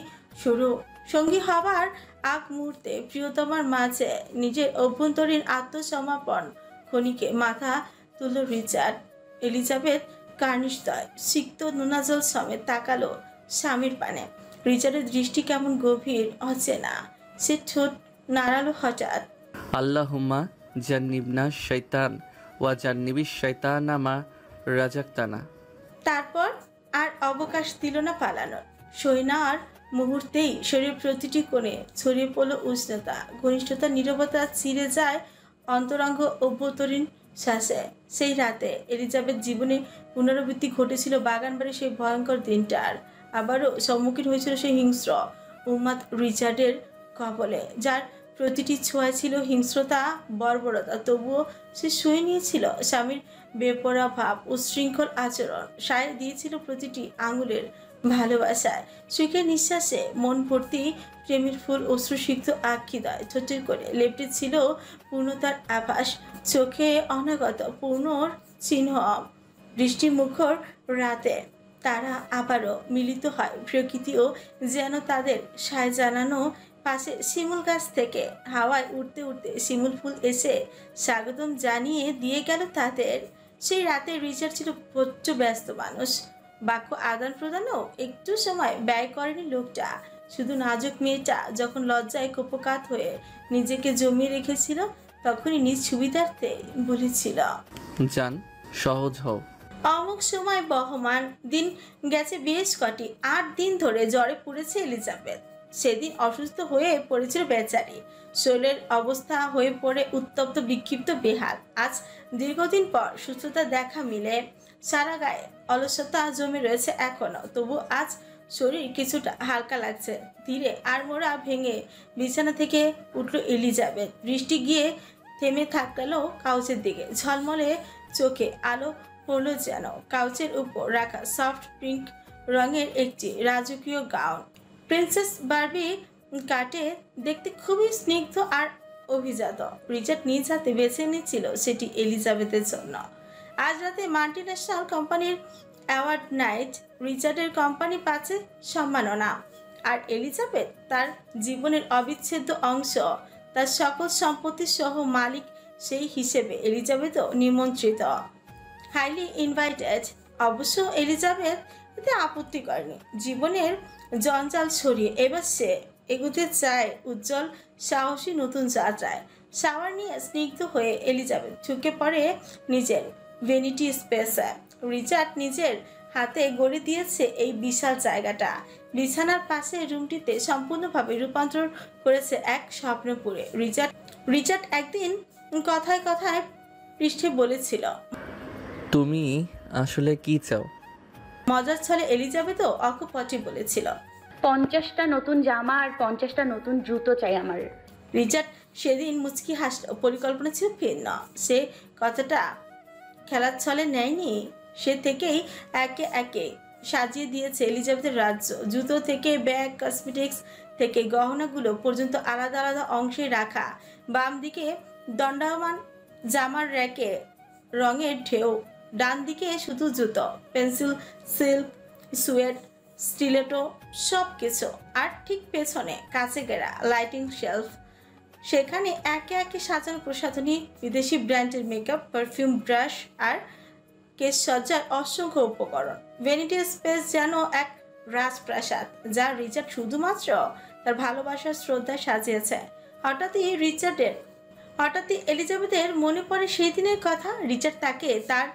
শুরু। সঙ্গী হবার আগ মুহূর্তে প্রিয়তমার মাঝে নিজের অভ্যন্তরীণ আত্মসমর্পণ ক্ষণিকে মাথা তুলল রিচার্ড। এলিজাবেথ কার্নিশদয় সিক্ত নোনাজল সমেত তাকালো স্বামীর পানে। রিচার্ডের দৃষ্টি কেমন গভীর, অচেনা। সে ঠোঁট নাড়ালো হঠাৎ।
আল্লাহুম্মা জান্নিবনা শৈতান ওয়া জান্নিবিশ শৈতানা মা রাজাকতানা।
তারপর আর অবকাশ দিল না পালানোর। সৈনার মুহূর্তেই শরীর প্রতিটি কোণে ছড়িয়ে পড়ল উষ্ণতা, ঘনিষ্ঠতা, নীরবতা ছিঁড়ে যায় অন্তরঙ্গ অভ্যন্তরীণ শ্বাসে। সেই রাতে এলিজাবেথ জীবনে পুনরাবৃত্তি ঘটেছিল বাগানবাড়ির সেই ভয়ঙ্কর দিনটার। আবারও সম্মুখীন হয়েছিল সেই হিংস্র উন্মাদ রিচার্ডের কবলে, যার প্রতিটি ছোঁয়া ছিল হিংস্রতা, বর্বরতা। তবুও সে সয়ে নিয়েছিল স্বামীর বেপরোয়া ভাব, উচ্ছৃঙ্খল আচরণ, সায় দিয়েছিল প্রতিটি আঙুলের ভালোবাসায়। সুখের নিঃশ্বাসে মন ভর্তি প্রেমের ফুল, অশ্রুসিক্ত আক্ষিদয় ঠোঁটের করে লেপটে ছিল পূর্ণতার আভাস, চোখে অনাগত পূর্ণর চিহ্ন। বৃষ্টিমুখর রাতে তারা আবারও মিলিত হয়। প্রকৃতিও যেন তাদের সায় জানানো পাশে শিমুল গাছ থেকে হাওয়ায় উড়তে উড়তে শিমুল ফুল এসে স্বাগতম জানিয়ে দিয়ে গেল তাদের। সেই রাতে রিচার্ড ছিল প্রচুর ব্যস্ত মানুষ, বাক্য আদান প্রদানও একটু সময় ব্যয় করেনি লোকটা। শুধু নাজুক মেয়েটা যখন লজ্জায় কোপকাত হয়ে নিজেকে জমিয়ে রেখেছিল, তখনই নিজ সুবিধার্থে বলেছিল,
জান, সহজ হও।
অমুক সময় বহমান দিন গেছে বেশ কটি। 8 দিন ধরে জ্বরে পুড়েছে এলিজাবেথ। সেদিন অসুস্থ হয়ে পড়েছিল বেচারি, শরীরের অবস্থা হয়ে পড়ে উত্তপ্ত, বিক্ষিপ্ত, বেহাল। আজ দীর্ঘদিন পর সুস্থতা দেখা মিলে। সারা গায়ে অলসতা জমে রয়েছে এখনো, তবু আজ শরীর কিছুটা হালকা লাগছে। ধীরে আড়মোড়া ভেঙে বিছানা থেকে উঠল এলিজাবেথ। বৃষ্টি গিয়ে থেমে থাকলো কাউচের দিকে। ঝলমলে চোখে আলো পড়ল যেন কাউচের উপর রাখা সফট পিঙ্ক রঙের একটি রাজকীয় গাউন। প্রিন্সেস বারবি কাটে, দেখতে খুবই স্নিগ্ধ আর অভিজাত। রিচার্ড নিজ হাতে বেছে নিচ্ছিল সেটি এলিজাবেথের জন্য। আজ রাতে মাল্টিন্যাশনাল কোম্পানির অ্যাওয়ার্ড নাইট। রিচার্ডের কোম্পানি পাচ্ছে সম্মাননা, আর এলিজাবেথ তার জীবনের অবিচ্ছেদ্য অংশ, তার সকল সম্পত্তি সহ মালিক। সেই হিসেবে এলিজাবেথও নিমন্ত্রিত, হাইলি ইনভাইটেড। অবশ্য এলিজাবেথ এতে আপত্তি করেনি। জীবনের জঞ্জাল সরিয়ে এবার সে এগুতে চায় উজ্জ্বল, সাহসী নতুন যাত্রায়। শাওয়ার নিয়ে স্নিগ্ধ হয়ে এলিজাবেথ ঝুঁকে পড়ে নিজের ভ্যানিটি স্পেসে। রিচার্ড নিজের হাতে গড়ে দিয়েছে এই বিশাল জায়গাটা। বিছানার পাশে রুমটিতে সম্পূর্ণভাবে রূপান্তর করেছে এক স্বপ্নপুরে। রিচার্ড একদিন কথায় কথায় পৃষ্ঠে বলেছিল,
তুমি আসলে কি চাও?
মজার ছলে এলিজাবেথও অকপটে বলেছিল,
50টা নতুন জামা আর 50টা নতুন জুতো চাই আমার।
রিচার্ড সেদিন মুচকি হাসল। পরিকল্পনা ছিল ভিন্ন। সে কথাটা খেলার ছলে নেয়নি। সে থেকেই একে একে সাজিয়ে দিয়েছে এলিজাবেথের রাজ্য। জুতো থেকে ব্যাগ, কসমেটিক্স থেকে গহনাগুলো পর্যন্ত আলাদা আলাদা অংশে রাখা। বাম দিকে দণ্ডায়মান জামার র্যাকে রঙের ঢেউ, ডান দিকে শুধু জুতো, পেন্সিল, সিল্ক, সুয়েট, স্টিলেটো, সব কিছু। আর ঠিক পেছনে কাছে ঘেরা লাইটিং শেলফ, সেখানে একে একে সাজানো প্রসাধনী, বিদেশি ব্র্যান্ডের মেকআপ, পারফিউম, ব্রাশ আর কেশসজ্জার অসংখ্য উপকরণ। ভ্যানিটি স্পেস যেন এক রাজপ্রাসাদ, যা রিচার্ড শুধুমাত্র তার ভালোবাসার শ্রদ্ধায় সাজিয়েছে। হঠাৎই এলিজাবেথের মনে পড়ে সেই দিনের কথা। রিচার্ড তাকে তার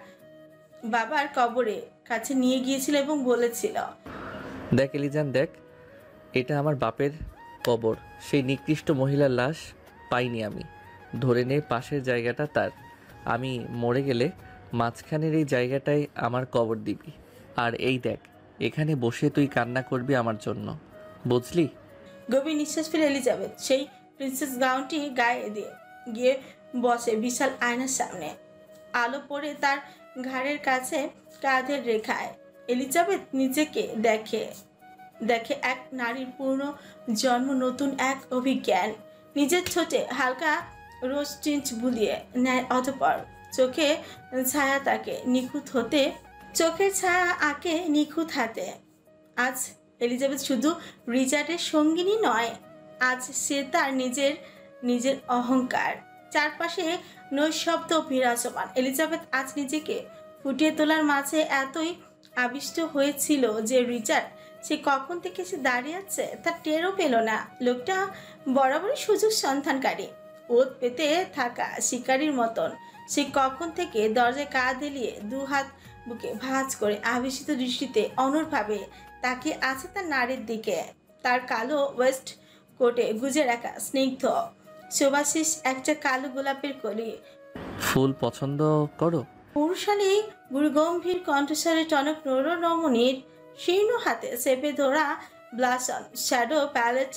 বাবার কবরের কাছে নিয়ে গিয়েছিল এবং বলেছিল,
দেখ এলিজান, দেখ, এটা আমার বাপের কবর। সেই নিকৃষ্ট মহিলার লাশ পাইনি আমি। ধরে নে পাশের জায়গাটা তার। আমি মরে গেলে মাঝখানের এই জায়গাটায় আমার কবর দিবি। আর এই দেখ, এখানে বসে তুই কান্না করবি আমার জন্য, বুঝলি?
গভীর নিঃশ্বাস ফেলে এলিজাবেথ সেই প্রিন্সেস গাউনটি গায়ে দিয়ে গিয়ে বসে বিশাল আয়নার সামনে। আলো পড়ে তার ঘাড়ের কাছে কাঁধের রেখায়। এলিজাবেথ নিজেকে দেখে এক নারীর পূর্ণ জন্ম, নতুন এক অভিজ্ঞান। নিজের ঠোঁটে হালকা রোজ টিঞ্চ বুলিয়ে নেয়, অতঃপর চোখের ছায়া আঁকে নিখুঁত হাতে। আজ এলিজাবেথ শুধু রিচার্ডের সঙ্গিনী নয়, আজ সে তার নিজের অহংকার। চারপাশে নৈশব্দ বিরাজমান। এলিজাবেথ আজ নিজেকে ফুটিয়ে তোলার মাঝে এতই আবিষ্ট হয়েছিল যে রিচার্ড সে কখন থেকে সে দাঁড়িয়ে আছে তার টেরও পেল না। লোকটা বরাবরই সুযোগ সন্ধানকারী, ওত পেতে থাকা শিকারীর মতন। সে কখন থেকে দরজায় কাঁধ এলিয়ে 2 হাত বুকে ভাঁজ করে আবেশিত দৃষ্টিতে অনড়ভাবে তাকিয়ে আছে তার নারীর দিকে। তার কালো ওয়েস্ট কোটে গুজে রাখা স্নিগ্ধ সুবাসিস একটা কালো গোলাপের কলি।
ফুল পছন্দ করো?
পুরুষালী গুরুগম্ভীর কণ্ঠস্বরে টনক রমণীর শীর্ণ হাতে চেপে ধরা ব্লাসন শ্যাডো প্যালেট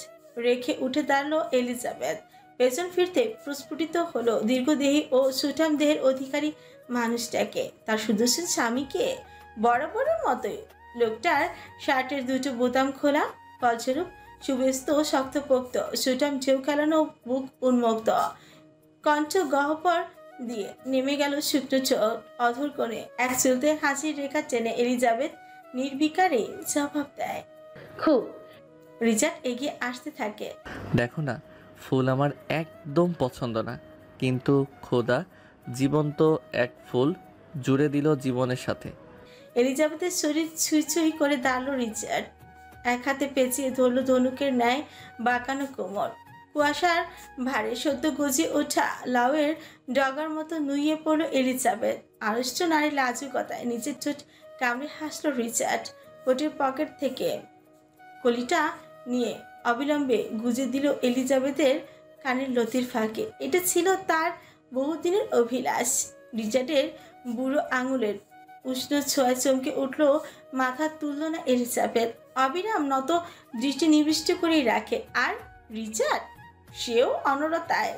রেখে উঠে দাঁড়ালো এলিজাবেথ। পেছন ফিরতে প্রস্ফুটিত হলো দীর্ঘদেহী ও সুঠাম দেহের অধিকারী মানুষটাকে, তার সুদর্শন স্বামীকে। বরাবরের মতোই লোকটার শার্টের দুটো বোতাম খোলা, ফলস্বরূপ সুব্যস্ত শক্তপোক্ত সুঠাম ঢেউ খেলানো বুক উন্মুক্ত, কণ্ঠ গহ্বর দিয়ে নেমে গেল শুকনো চোখ অধর কোণে এক চুলতে হাসির রেখা টেনে এলিজাবেথ নির্বিকারে জবাব দেয়।
খুব।
রিচার্ড এগিয়ে আসতে থাকে।
দেখো না, ফুল আমার একদম পছন্দ না, কিন্তু খোদা জীবন্ত এক ফুল জুড়ে দিল জীবনের সাথে।
এলিজাবেথের শরীর ছুঁই ছুঁই করে দাঁড়ালো রিচার্ড। এক হাতে পেঁচিয়ে ধরল ধনুকের ন্যায় বাঁকানো কোমর। কুয়াশার ভারে সদ্য গজিয়ে ওঠা লাউয়ের ডগার মতো নুইয়ে পড়ল এলিজাবেথ। আড়ষ্ট নারী লাজুকতায় নিজের ঠোঁট কামড়ে হাসল রিচার্ড। কোটের পকেট থেকে কলিটা নিয়ে অবিলম্বে গুজে দিল এলিজাবেথের কানের লতির ফাঁকে। এটা ছিল তার বহুদিনের অভিলাষ। রিচার্ডের বুড়ো আঙুলের উষ্ণ ছোঁয়া চমকে উঠল, মাথা তুলল না এলিজাবেথ। অবিরাম নত দৃষ্টি নিবিষ্ট করেই রাখে। আর রিচার্ড, সেও অনরতায়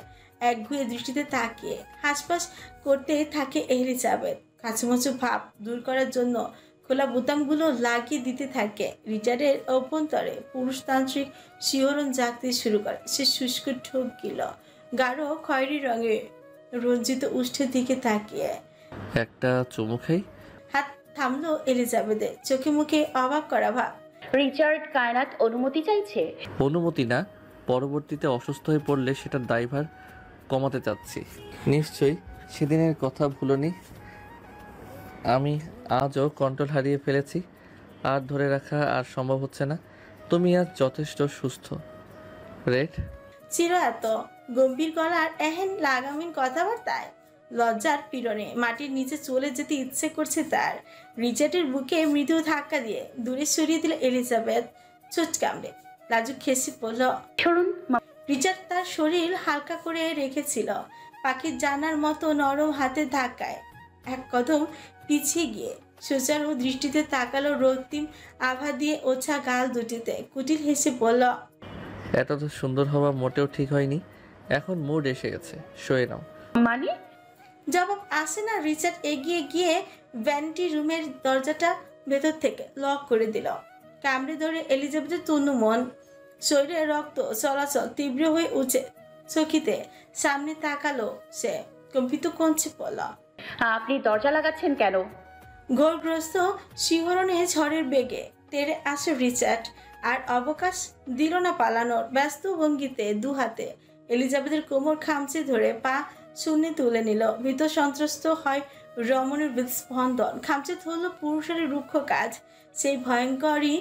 একগুঁয়ে দৃষ্টিতে তাকিয়ে হাসপাস করতে থাকে এলিজাবেথ। কাছুমাছু ভাব দূর করার জন্য খোলা বোতামগুলো লাগিয়ে দিতে থাকে। রিচার্ডের অভ্যন্তরে পুরুষতান্ত্রিক শিহরণ জাগতে শুরু করে। সে শুষ্ক ঠোক গিল গাঢ় খয়েরি রঙে রঞ্জিত উষ্ঠের দিকে তাকিয়ে।
একটা চুমু খাই?
হাত থামলো এলিজাবেথের, চোখে মুখে অবাক করা ভাব।
রিচার্ড কায়নাত অনুমতি চাইছে।
অনুমতি না, পরবর্তীতে অসুস্থ হয়ে পড়লে সেটার দায়ভার কমাতে চাচ্ছি। নিশ্চয়ই সেদিনের কথা ভুলনি। আমি আজও কন্ট্রোল হারিয়ে ফেলেছি, আর ধরে রাখা আর সম্ভব হচ্ছে না। তুমি আজ যথেষ্ট সুস্থ, রেড।
চির এত গম্ভীর গলার এহেন লাগামহীন কথাবার্তায় লজ্জার পীড়নে মাটির নিচে চলে যেতে ইচ্ছে করছে তার। রিচার্ডের বুকে মৃদু ধাক্কা দিয়ে দূরে সরিয়ে দিল এলিজাবেথ। চোট কামড়ে লাজুক খেসে পড়ল।
সরুন।
রিচার্ড তার শরীর হালকা করে রেখেছিল পাখির জানার মতো নরম হাতের ধাক্কায়। এক কদম পিছিয়ে গিয়ে সুচারু দৃষ্টিতে তাকালো রক্তিম আভা দিয়ে ওছা গাল দুটিতে। কুটিল হেসে বলল,
এত তো সুন্দর হওয়া মোটেও ঠিক হয়নি। এখন মুড এসে গেছে, শুয়ে নাও।
মানে?
জবাব আসে না। রিচার্ড এগিয়ে গিয়ে ভ্যানিটি রুমের দরজাটা ভেতর থেকে লক করে দিল। কামড়ে ধরে এলিজাবেথের তনু মন, শরীরে রক্ত চলাচল তীব্র হয়ে উঠে চকিতে সামনে তাকালো সে। কম্পিত কঞ্চে পড়ল।
আপনি দরজা লাগাচ্ছেন কেন?
ঘোরগ্রস্ত শিহরণে ঝড়ের বেগে তেড়ে আসে রিচার্ড, আর অবকাশ দিল না পালানোর। ব্যস্ত ভঙ্গিতে দু হাতে এলিজাবেথের কোমর খামচে ধরে পা শূন্যে তুলে নিল। ভীত সন্ত্রস্ত হয় রমণের হৃদস্পন্দন। খামচে ধরল পুরুষের রুক্ষ কাজ। সেই ভয়ঙ্করী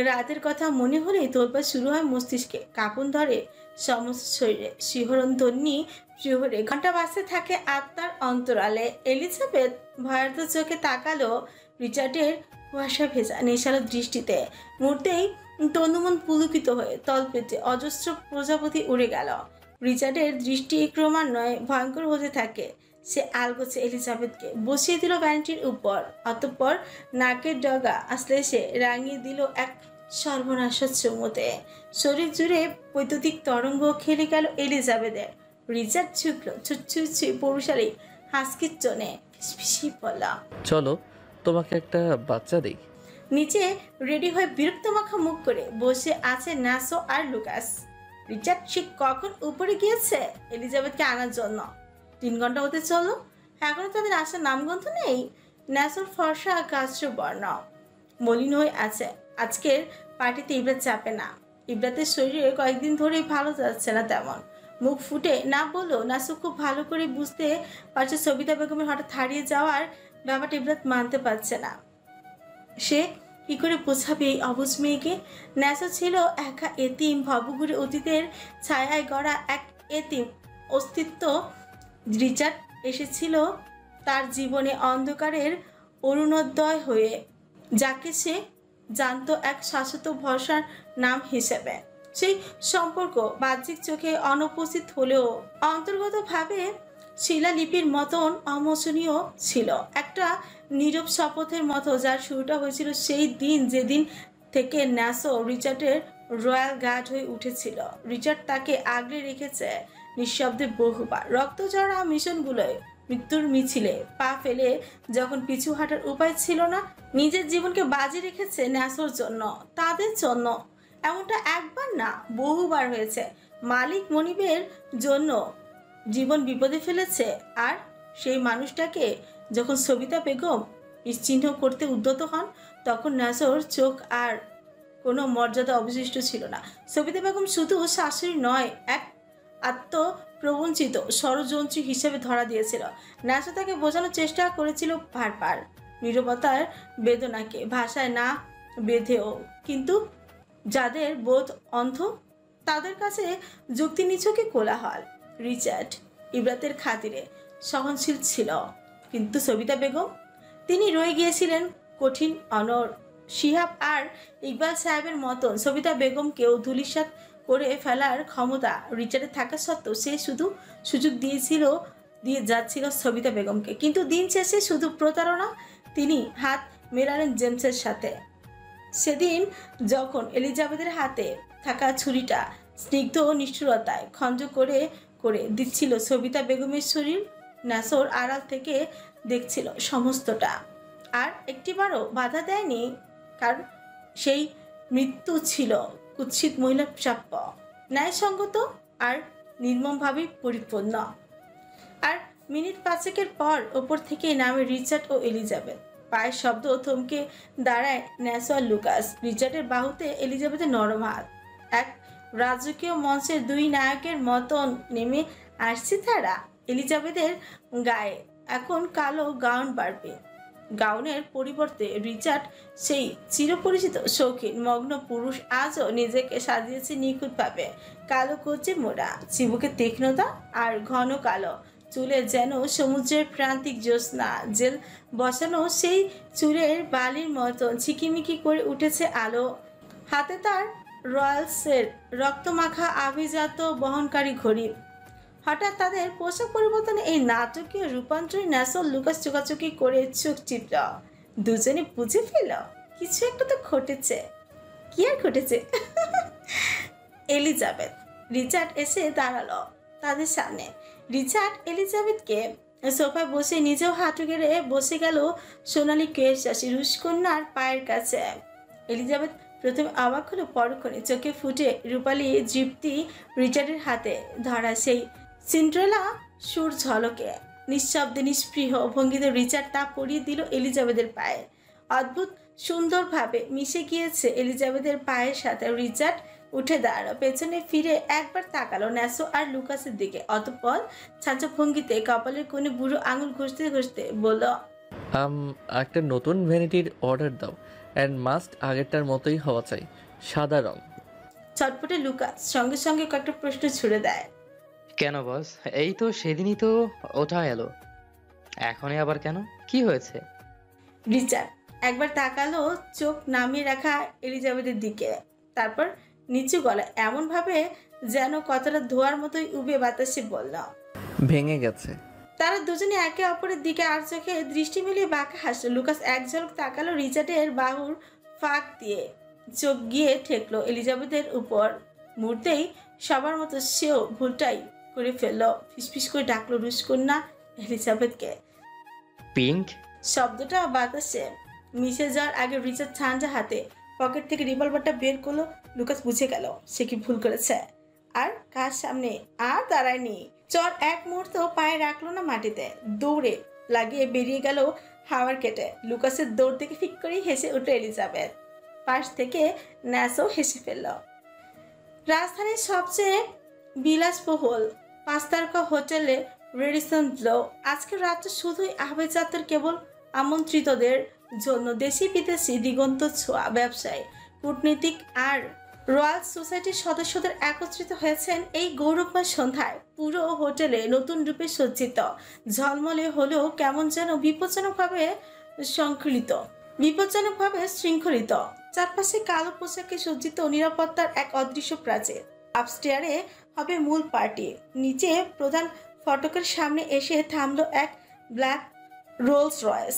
রাতের কথা মনে হলেই তোলপাড় শুরু হয় মস্তিষ্কে। কাঁপন ধরে সমস্ত শরীরে। শিহরণ ধ্বনি শিহরে ঘন্টা বাজতে থাকে আত্মার অন্তরালে। এলিজাবেথ ভয়ার্ত চোখে তাকালো রিচার্ডের কুয়াশা ভেজা নেশালো দৃষ্টিতে। মুহূর্তেই তনুমন পুলকিত হয়ে তলপেটে অজস্র প্রজাপতি উড়ে গেল। রিচার্ডের দৃষ্টি ক্রমান্বয়ে ভয়ঙ্কর হতে থাকে। সে আলগোছে এলিজাবেথকে বসিয়ে দিল ভ্যানিটির উপর। অতঃপর নাকের ডগা আসলে সে রাঙিয়ে দিল এক সর্বনাশার চুমুতে। শরীর জুড়ে বৈদ্যুতিক তরঙ্গ খেলে গেল এলিজাবেথের। রিচার্ড ঝুঁকল ছুঁই পৌরুষালী হাসকির চনে ফিসফিসিয়ে বলল,
চলো তোমাকে একটা বাচ্চা দেই।
নিচে রেডি হয়ে বিরক্ত মাখা মুখ করে বসে আছে ন্যাসো আর লুকাস। রিচার্ড সে কখন উপরে গিয়েছে এলিজাবেথকে আনার জন্য। 3 ঘন্টা হতে চলো, এখনো তাদের আসার নামগন্ধ নেই। ন্যাসোর ফর্সা গাছর বর্ণ মলিন হয়ে আছে। আজকের পার্টিতে ইবরাত চাপে না। ইবরাতের শরীরে কয়েকদিন ধরেই ভালো যাচ্ছে না তেমন। মুখ ফুটে না বললেও ন্যাসো খুব ভালো করে বুঝতে পারছে সবিতা বেগমের হঠাৎ হারিয়ে যাওয়ার ব্যাপারটা ইবরাত মানতে পারছে না। সে কি করে বোঝাবে এই অবুঝ মেয়েকে? ন্যাসো ছিল একা এতিম, ভবঘুরে অতীতের ছায়ায় গড়া এক এতিম অস্তিত্ব। রিচার্ড এসেছিল তার জীবনে অন্ধকারের অরুণোদয় হয়ে, যাকে সে জানতো এক শাশ্বত ভরসার নাম হিসেবে। সেই সম্পর্ক বাহ্যিক চোখে অনুপস্থিত হলেও অন্তর্গতভাবে শিলালিপির মতন অমোচনীয় ছিল, একটা নীরব শপথের মতো, যার শুরুটা হয়েছিল সেই দিন যেদিন থেকে ন্যাসো রিচার্ডের রয়্যাল গার্ড হয়ে উঠেছিল। রিচার্ড তাকে আগলে রেখেছে নিঃশব্দে বহুবার। রক্তঝরা মিশনগুলোয় মৃত্যুর মিছিলে পা ফেলে যখন পিছু হাঁটার উপায় ছিল না, নিজের জীবনকে বাজি রেখেছে ন্যাসোর জন্য, তাদের জন্য। এমনটা একবার না, বহুবার হয়েছে। মালিক মনিবের জন্য জীবন বিপদে ফেলেছে। আর সেই মানুষটাকে যখন সবিতা বেগম নিশ্চিহ্ন করতে উদ্যত হন, তখন ন্যাসোর চোখ আর কোনো মর্যাদা অবশিষ্ট ছিল না। সবিতা বেগম শুধু শাশুড়ি নয়, এক আত্মপ্রবঞ্চিত ষড়যন্ত্রী হিসেবে ধরা দিয়েছিল। ন্যাসো তাকে বোঝানোর চেষ্টা করেছিল বারবার, নীরবতার বেদনাকে ভাষায় না বেঁধেও। কিন্তু যাদের বোধ অন্ধ, তাদের কাছে যুক্তি নিছকে কোলাহল। রিচার্ড ইব্রাতের খাতিরে সহনশীল ছিল, কিন্তু সবিতা বেগম, তিনি রয়ে গিয়েছিলেন কঠিন অনড়। শিহাব আর ইকবাল সাহেবের মতন সবিতা বেগমকেও ধূলিসাৎ করে ফেলার ক্ষমতা রিচার্ডের থাকা সত্ত্বেও সে শুধু সুযোগ দিয়ে যাচ্ছিল সবিতা বেগমকে। কিন্তু দিন শেষে শুধু প্রতারণা। তিনি হাত মেলালেন জেমসের সাথে। সেদিন যখন এলিজাবেথের হাতে থাকা ছুরিটা স্নিগ্ধ নিষ্ঠুরতায় খঞ্জ করে করে দিচ্ছিল সবিতা বেগমের শরীর, ন্যাসোর আড়াল থেকে দেখছিল সমস্তটা, আর একটিবারও বাধা দেয়নি, কারণ সেই মৃত্যু ছিল কুৎসিত মহিলার প্রাপ্য, ন্যায়সঙ্গত আর নির্মমভাবে পরিপূর্ণ। আর মিনিট পাঁচেকের পর ওপর থেকে নামে রিচার্ড ও এলিজাবেথ। পায়ের শব্দ থমকে দাঁড়ায় ন্যাসো আর লুকাস। রিচার্ডের বাহুতে এলিজাবেথের নরম হাত। এক রাজকীয় মঞ্চের দুই নায়কের মতন নেমে আসছে তারা। এলিজাবেথের গায়ে এখন কালো গাউন বাড়বে। গাউনের পরিবর্তে রিচার্ড, সেই চিরপরিচিত শৌখিন মগ্ন পুরুষ, আজও নিজেকে সাজিয়েছে নিখুঁতভাবে। কালো কোচে মোড়া, চিবুকে তীক্ষ্ণতা, আর ঘন কালো চুলে যেন সমুদ্রের প্রান্তিক জ্যোৎস্না। জেল বসানো সেই চুলের বালির মতন ঝিকিমিকি করে উঠেছে আলো। হাতে তার রয়্যালসের রক্তমাখা আভিজাত বহনকারী ঘড়ি। হঠাৎ তাদের পোশাক পরিবর্তনে এই নাটকীয় রূপান্তরে ন্যাসো লুকাস চোকাচুকি করে চোখ চিপল। দুজনে বুঝে ফেল কিছু একটা তো ঘটেছে। কি আর ঘটেছে? এলিজাবেথ। রিচার্ড এসে দাঁড়ালো তাদের সামনে। রিচার্ড এলিজাবেথকে সোফায় বসে নিজেও হাঁটু গেড়ে বসে গেল সোনালি কেশাসী রুশকন্যার পায়ের কাছে। এলিজাবেথ প্রথমে অবাক হলো, পরক্ষণে চোখে ফুটে রূপালী দৃপ্তি। রিচার্ডের হাতে ধরা সেই সিন্ড্রেলা সুর ঝলকে নিঃশব্দে নিষ্পৃহ ভঙ্গিতে রিচার্ড তা পরিয়ে দিল এলিজাবেথের পায়ে। অদ্ভুত সুন্দরভাবে মিশে গিয়েছে এলিজাবেথের পায়ের সাথে। রিচার্ড উঠে দাঁড়ালো, পেছনে ফিরে একবার তাকালো ন্যাসো আর লুকাসের দিকে, অতঃপর ছাঁচা ভঙ্গিতে কপালের কোণে বুড়ো আঙুল ঘষতে ঘষতে বলল,
একটা নতুন ভ্যানিটির অর্ডার দাও, অ্যান্ড মাস্ট আগেরটার মতোই হওয়া চাই, সাদা রং।
ছটফটে লুকাস সঙ্গে সঙ্গে কয়েকটা প্রশ্ন ছুড়ে দেয়।
কেন বস? এই তো সেদিনই তো ওঠা এলো, এখনই আবার কেন? কি হয়েছে?
রিচার্ড একবার তাকালো চোখ নামিয়ে রাখা এলিজাবেথের দিকে, তারপর নিচু গলায় এমন ভাবে যেন কথাটা ধোয়ার মতোই উবে বাতাসে বলল,
ভেঙে গেছে।
তারা দুজনে একে অপরের দিকে আর চোখে দৃষ্টি মিলিয়ে বাঁকা হাসলো। লুকাস এক ঝলক তাকালো রিচার্ডের বাহুর ফাঁক দিয়ে, চোখ গিয়ে ঠেকলো এলিজাবেথের উপর। মুহূর্তেই সবার মতো সেও ভুলটাই করে ফেললো। ফিসফিস করে ডাকলো রুশকন্যা এলিজাবেথকে।
পিঙ্ক
শব্দটা বাতাসে মিশে যাওয়ার আগে রিচার্ড ঠান্ডা হাতে পকেট থেকে রিভলভারটা বের করলো। লুকাস বুঝে গেল সে কি ভুল করেছে, আর কার সামনে আর দাঁড়ায়নি। চর এক মুহূর্ত পায়ে রাখলো না মাটিতে, দৌড়ে লাগিয়ে বেরিয়ে গেল হাওয়ার কেটে। লুকাসের দৌড় থেকে ফিক করেই হেসে উঠল এলিজাবেথ। পাশ থেকে ন্যাসও হেসে ফেলল। রাজধানীর সবচেয়ে বিলাসবহুল 5 তারকা হোটেলে রেডিসন ব্লো আজকের রাতটা শুধুই আহবেজাতের কেবল আমন্ত্রিতদের জন্য। দেশি বিদেশি দিগন্ত ছোঁয়া ব্যবসায়ী, কূটনীতিক আর রয়্যাল সোসাইটির সদস্যদের একত্রিত হয়েছেন এই গৌরবময় সন্ধ্যায়। পুরো হোটেলে নতুন রূপে সজ্জিত, ঝলমলে হলেও কেমন যেন বিপজ্জনকভাবে সংকলিত, বিপজ্জনকভাবে শৃঙ্খলিত। চারপাশে কালো পোশাকে সজ্জিত নিরাপত্তার এক অদৃশ্য প্রাচীর। আপস্টেয়ারে হবে মূল পার্টি। নিচে প্রধান ফটকের সামনে এসে থামলো এক ব্ল্যাক রোলস রয়েস।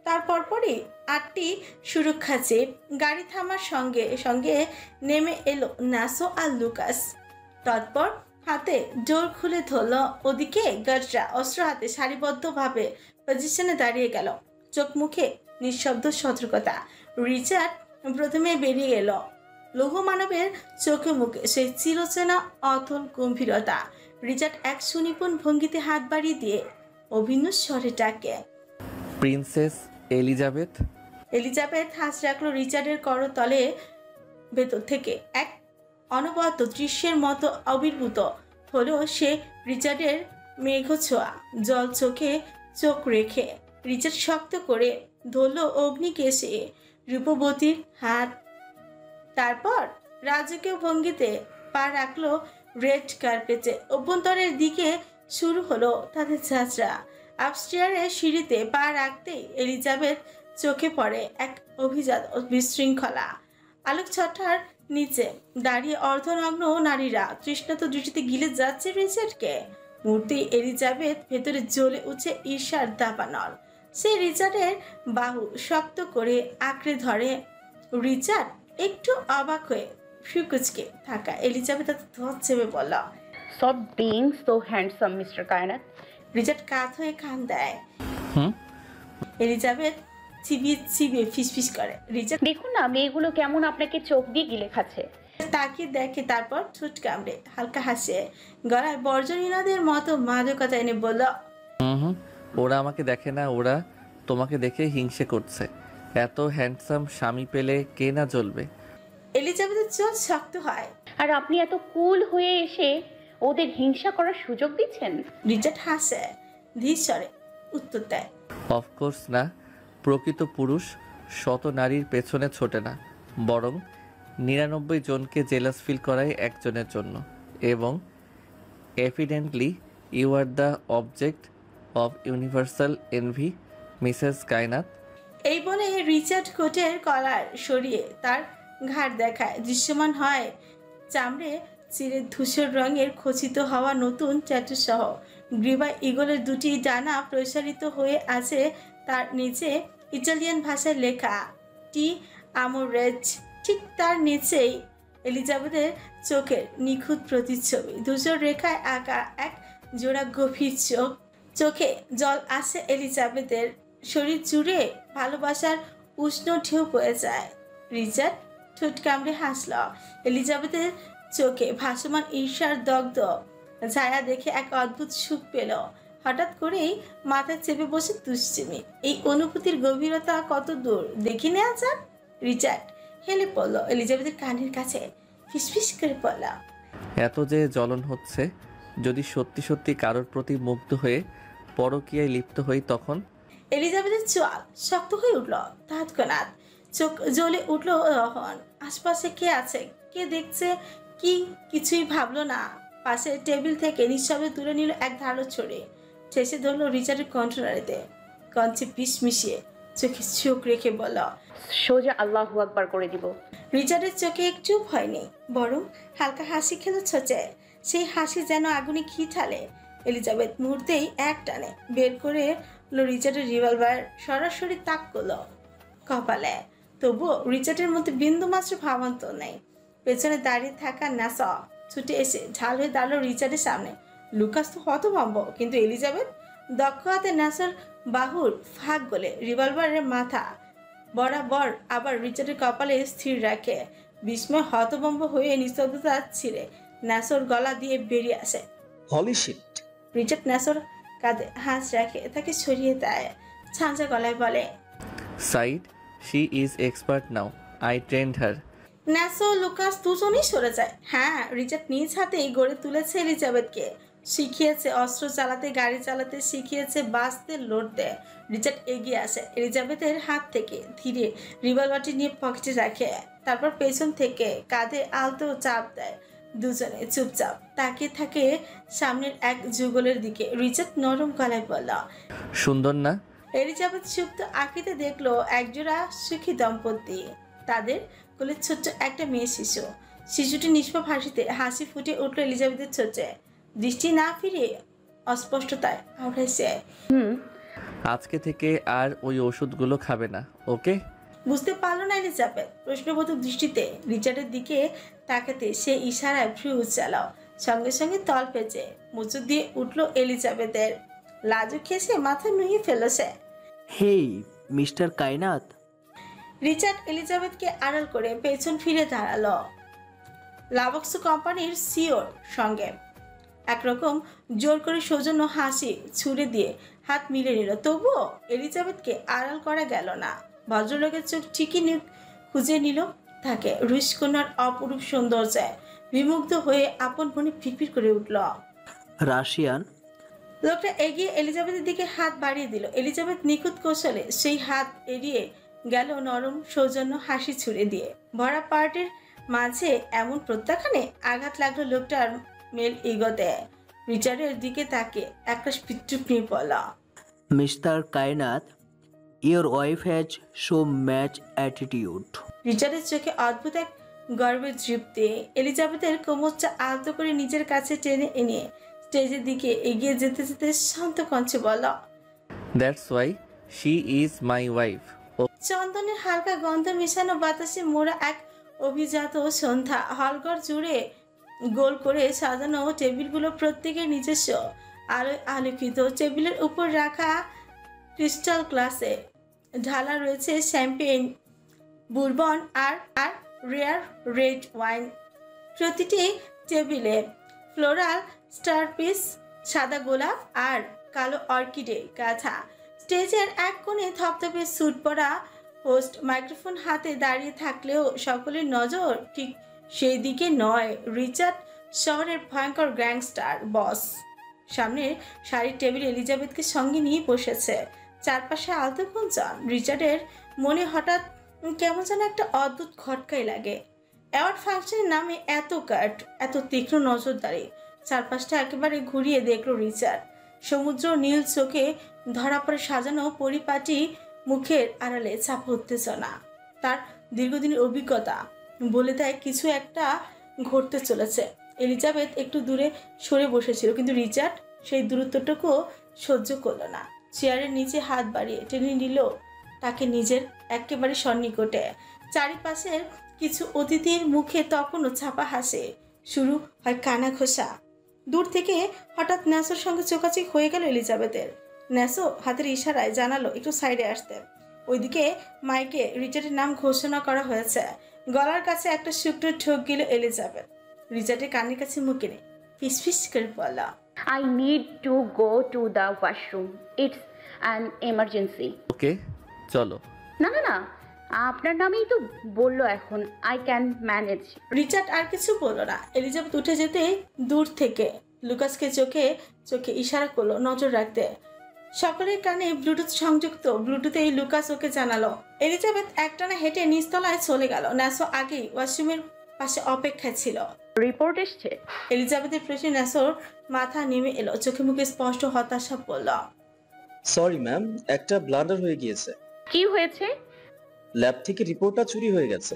তার পরপরই 8টি সুরক্ষা জিপ। গাড়ি থামার সঙ্গে সঙ্গে নেমে এলো নাসো আর লুকাস। তৎপর হাতে ডোর খুলে ধরল। ওদিকে গার্ডরা অস্ত্র হাতে সারিবদ্ধভাবে পজিশনে দাঁড়িয়ে গেল। চোখ মুখে নিঃশব্দ সতর্কতা। রিচার্ড প্রথমে বেরিয়ে এলো। লৌহ মানবের চোখে মুখে সেই চিরচেনা অথল গম্ভীরতা। রিচার্ড এক সুনিপুণ ভঙ্গিতে হাত বাড়িয়ে দিয়ে অভিন্ন স্বরে ডাকে,
প্রিন্সেস এলিজাবেথ।
এলিজাবেথ হাত রাখলো রিচার্ডের করতলে। ভেতর থেকে এক অনবদ্য দৃশ্যের মতো আবির্ভূত হলো সে। রিচার্ডের মেঘছোয়া জল চোখে চোখ রেখে রিচার্ড শক্ত করে ধরল অগ্নিকেশে রূপবতীর হাত। তারপর রাজকীয় ভঙ্গিতে পা রাখলো রেড কার্পেটে। অভ্যন্তরের দিকে শুরু হলো তাদের যাত্রা। আপস্টেয়ারের সিঁড়িতে পা রাখতেই এলিজাবেথ চোখে পড়ে এক অভিজাত ও বিশৃঙ্খলা। আলোকছটার নিচে দাঁড়িয়ে অর্ধনগ্ন নারীরা তৃষ্ণাত দৃষ্টিতে গিলে যাচ্ছে রিচার্ডকে। মূর্তি এলিজাবেথ ভেতরে জ্বলে উঠছে ঈর্ষার দাবানল। সে রিচার্ডের বাহু শক্ত করে আঁকড়ে ধরে। রিচার্ড একটু অবাক হয়ে ফ্রিকুচকে থাকা এলিজাবেথ ধর চেপে বলল,
Stop being so handsome, Mr. কায়নাত।
রিচার্ড কাত হয়ে কান দেয়।
হুম।
এলিজাবেথ চিবিয়ে চিবিয়ে ফিসফিস করে। রিচার্ড
দেখুন না মেয়েগুলো কেমন আপনাকে চোখ দিয়ে গিলে খাচ্ছে।
তাকিয়ে দেখে, তারপর ঠোঁট কামড়ে হালকা হাসে। গলায় বর্জনীনাদের মতো মাদকতা এনে বলল,
হুম, ওরা আমাকে দেখে না, ওরা তোমাকে দেখে হিংসে করছে। এত হ্যান্ডসাম স্বামী পেলে কে না জ্বলবে।
এলিজাবেথের চোখ শক্ত হয়।
আর আপনি এত কুল হয়ে এসে ওদের হিংসা করার সুযোগ দিচ্ছেন।
রিচার্ড হাসে, ধীর স্বরে উত্তর দেয়,
অফকোর্স না। প্রকৃত পুরুষ শত নারীর পেছনে ছোটে না, বরং 99 জনকে জেলাস ফিল করায় একজনের জন্য। এবং evidently you are the object of universal envy, Mrs Kainat.
এই বলে রিচার্ড কোটের কলার সরিয়ে তার ঘাড় দেখায়। দৃশ্যমান হয় চামড়ে চিরে ধূসর রঙের খচিত হওয়া নতুন ট্যাটু সহ গ্রীবা ইগলের দুটি ডানা প্রসারিত হয়ে আছে। তার নিচে ইটালিয়ান ভাষায় লেখা টি আমোরেজ। ঠিক তার নিচেই এলিজাবেথের চোখের নিখুঁত প্রতিচ্ছবি। ধূসর রেখায় আঁকা এক জোড়া গভীর চোখ। চোখে জল আসে এলিজাবেথের। শরীর জুড়ে ভালোবাসার উষ্ণ ঢেউ বয়ে যায়। রিচার্ড ঠোঁট কামড়ে হাসল। এলিজাবেথের চোখে ভাসমান ঈর্ষার দগ্ধ ছায়া দেখে এক অদ্ভুত সুখ পেল। হঠাৎ করেই মাথায় চেপে বসে দুশ্চিমি। এই অনুভূতির গভীরতা কত দূর দেখে নেওয়া যাক। রিচার্ড হেলে পড়ল এলিজাবেথের কানের কাছে, ফিসফিস করে পড়ল,
এত যে জ্বলন হচ্ছে, যদি সত্যি সত্যি কারোর প্রতি মুগ্ধ হয়ে পরকীয়ায় লিপ্ত হই তখন।
এলিজাবেথের চোয়াল শক্ত হয়ে উঠল। তৎক্ষণাৎ চোখ জ্বলে উঠল রহন। আশপাশে কে আছে, কে দেখছে, কি কিছুই ভাবলো না। পাশে টেবিল থেকে নিঃশব্দে তুলে নিল এক ধারো ছড়ে। ঠেসে ধরলো রিচার্ডের কণ্ঠনালীতে। কঞ্চে বিষ মিশিয়ে চোখে চোখ রেখে বলল,
সোজা আল্লাহু আকবার করে দিব।
রিচার্ডের চোখে একটু ভয় নেই, বরং হালকা হাসি খেলো ছোচে। সেই হাসি যেন আগুনে ঘি ঢালে। এলিজাবেথ মুহূর্তেই এক টানে বের করে রিচার্ডের রিভলভার সরাসরি তাক করলো কপালে। তবুও রিচার্ডের মধ্যে বিন্দু মাত্র ভাবান্তর নেই। পেছনে দাঁড়িয়ে থাকা নাসা ছুটে এসে ঝাল হয়ে দাঁড়ালো রিচার্ডের সামনে। লুকাস তো হতভম্ব, কিন্তু এলিজাবেথ দক্ষ হাতে নাসার বাহুর ফাঁক গলে রিভলভারের মাথা বরাবর আবার রিচার্ডের কপালে স্থির রাখে। বিস্ময় হতভম্ব হয়ে নিস্তব্ধতা ছিঁড়ে নাসর গলা দিয়ে বেরিয়ে আসে,
হলি শিট।
রিচার্ড নাসর কাঁধে হাত রাখে তাকে সরিয়ে দেয়। ছাঁচা গলায় বলে,
side, she is expert now, I trend her.
Nacho Lucas দুজনই সরে যায়। হ্যাঁ, রিচার্ড নিজ হাতেই গড়ে তুলেছে এলিজাবেথকে। শিখিয়েছে অস্ত্র চালাতে, গাড়ি চালাতে, শিখিয়েছে বাঁচতে, লড়তে। রিচার্ড এগিয়ে আসে এলিজাবেথের হাত থেকে ধীরে রিভলভারটি নিয়ে পকেটে রাখে। তারপর পেছন থেকে কাঁধে আলতো চাপ দেয়। দুজনে চুপচাপ তাকিয়ে থাকে সামনের এক যুগলের দিকে। রিচার্ড নরম গলায় বলল,
সুন্দর না?
এলিজাবেথ সুপ্ত আঁকিতে দেখলো একজোড়া সুখী দম্পতি, তাদের কোলে ছোট্ট একটা মেয়ে শিশু। শিশুটি নিষ্পাপ হাসিতে হাসি ফুটে উঠলো এলিজাবেথের চোখে। দৃষ্টি না ফিরিয়ে অস্পষ্টতায় আওড়াইছে,
আজকে থেকে আর ওই ওষুধগুলো খাবে না, ওকে?
বুঝতে পারলো না এলিজাবেথ। প্রশ্নবোধক দৃষ্টিতে রিচার্ডের দিকে তাকাতে সে ইশারায় ভ্রু উচ্চালাও, সঙ্গে সঙ্গে তল পেঁচে মুচু দিয়ে উঠলো এলিজাবেথের। লাজুক খেসে মাথা নুয়ে ফেললো সে।
হেই মিস্টার কায়নাত।
রিচার্ড এলিজাবেথকে আড়াল করে পেছন ফিরে দাঁড়ালো। লাভক্স কোম্পানির সিওর সঙ্গে একরকম জোর করে সৌজন্য হাসি ছুড়ে দিয়ে হাত মিলে নিল। তবুও এলিজাবেথকে আড়াল করা গেল না। ভদ্রলোকের চোখ ঠিকই খুঁজে নিল তাকে। রুশকন্যার অপরূপ সৌন্দর্যে বিমুগ্ধ হয়ে আপন মনে ফিরফির করে উঠল।
রাশিয়ান।
লোকটা এগিয়ে এলিজাবেথের দিকে হাত বাড়িয়ে দিল। এলিজাবেথ নিখুঁত কৌশলে সেই হাত এড়িয়ে গেল নরম সৌজন্য হাসি ছুড়ে দিয়ে। ভরা পার্টির মাঝে এমন প্রত্যাখ্যানে আঘাত লাগলো লোকটার মেল ইগোতে। রিচার্ডের দিকে তাকে একটা পিতৃপ নিয়ে পড়ল।
Mr Kainat, your wife has show much attitude.
রিচার্ডের চোখে অদ্ভুত এক গর্বের তৃপ্তি। এলিজাবেথের কোমরটা আলতো করে নিজের কাছে টেনে এনে স্টেজের দিকে এগিয়ে যেতে যেতে শান্ত কণ্ঠে বলল,
that's why she is my wife.
চন্দনের হালকা গন্ধ মেশানো বাতাসে মোড়া এক অভিজাত সন্ধ্যা। হলঘর জুড়ে গোল করে সাজানো টেবিলগুলো প্রত্যেকের নিজস্ব আলোয় আলোকিত। টেবিলের উপর রাখা ক্রিস্টাল গ্লাসে ঢালা রয়েছে শ্যাম্পেন, বুরবন আর আর রেয়ার রেড ওয়াইন। প্রতিটি টেবিলে ফ্লোরাল স্টারপিস, সাদা গোলাপ আর কালো অর্কিডে গাঁথা। স্টেজের এক কোণে থপথপে স্যুট পরা হোস্ট মাইক্রোফোন হাতে দাঁড়িয়ে থাকলেও সকলের নজর ঠিক সেই দিকে নয়। রিচার্ড শহরের ভয়ঙ্কর গ্যাংস্টার বস সামনের শাড়ির টেবিলে এলিজাবেথকে সঙ্গে নিয়ে বসেছে। চারপাশে আলতো গুঞ্জন। রিচার্ডের মনে হঠাৎ কেমন যেন একটা অদ্ভুত খটকাই লাগে। অ্যাওয়ার্ড ফাংশনের নামে এত কাট, এত তীক্ষ্ণ নজরদারি। চারপাশটা একেবারে ঘুরিয়ে দেখল রিচার্ড। সমুদ্র নীল চোখে ধরা পড়ে সাজানো পরিপাটি মুখের আড়ালে চাপা উত্তেজনা। তার দীর্ঘদিনের অভিজ্ঞতা বলে দেয় কিছু একটা ঘটতে চলেছে। এলিজাবেথ একটু দূরে সরে বসেছিল, কিন্তু রিচার্ড সেই দূরত্বটুকুও সহ্য করল না। চেয়ারের নিচে হাত বাড়িয়ে টেনে নিল তাকে নিজের একেবারে সন্নিকটে। চারিপাশের কিছু অতিথির মুখে তখনও ছাপা হাসে শুরু হয় কানা ঘোষা। দূর থেকে হঠাৎ ন্যাসোর সঙ্গে চোখাচোখি হয়ে গেল এলিজাবেথের। ন্যাসো হাতের ইশারায় জানালো একটু সাইডে আসতে। ওইদিকে মাইকে রিচার্ডের নাম ঘোষণা করা হয়েছে। গলার কাছে একটা শুকনো ঠোক গেল এলিজাবেথ। রিচার্ডের কানের কাছে মুখে নেই, ফিসফিস করে বলা,
I need to go to the washroom. It's an emergency.
ওকে চলো।
না না না, আপনার নামেই তো বললো এখন। I can manage.
রিচার্ড আর কিছু বলল না। এলিজাবেথ উঠে যেতে দূর থেকে লুকাসকে চোখে চোখে ইশারা করলো নজর রাখতে। সকলের কানে ব্লুটুথ সংযুক্ত। ব্লুটুথেই লুকাস ওকে জানালো। এলিজাবেথ একটানা হেঁটে নিচতলায় চলে গেল। ন্যাসো আগেই ওয়াশরুমের পাশে অপেক্ষায় ছিল।
রিপোর্ট এসছে?
এলিজাবেথের প্রশ্নে ন্যাসোর মাথা নেমে এলো, চোখে মুখে স্পষ্ট হতাশা বলল,
সরি ম্যাম, একটা ব্লান্ডার হয়ে গিয়েছে।
কি হয়েছে?
ল্যাব থেকে রিপোর্টটা চুরি হয়ে গেছে,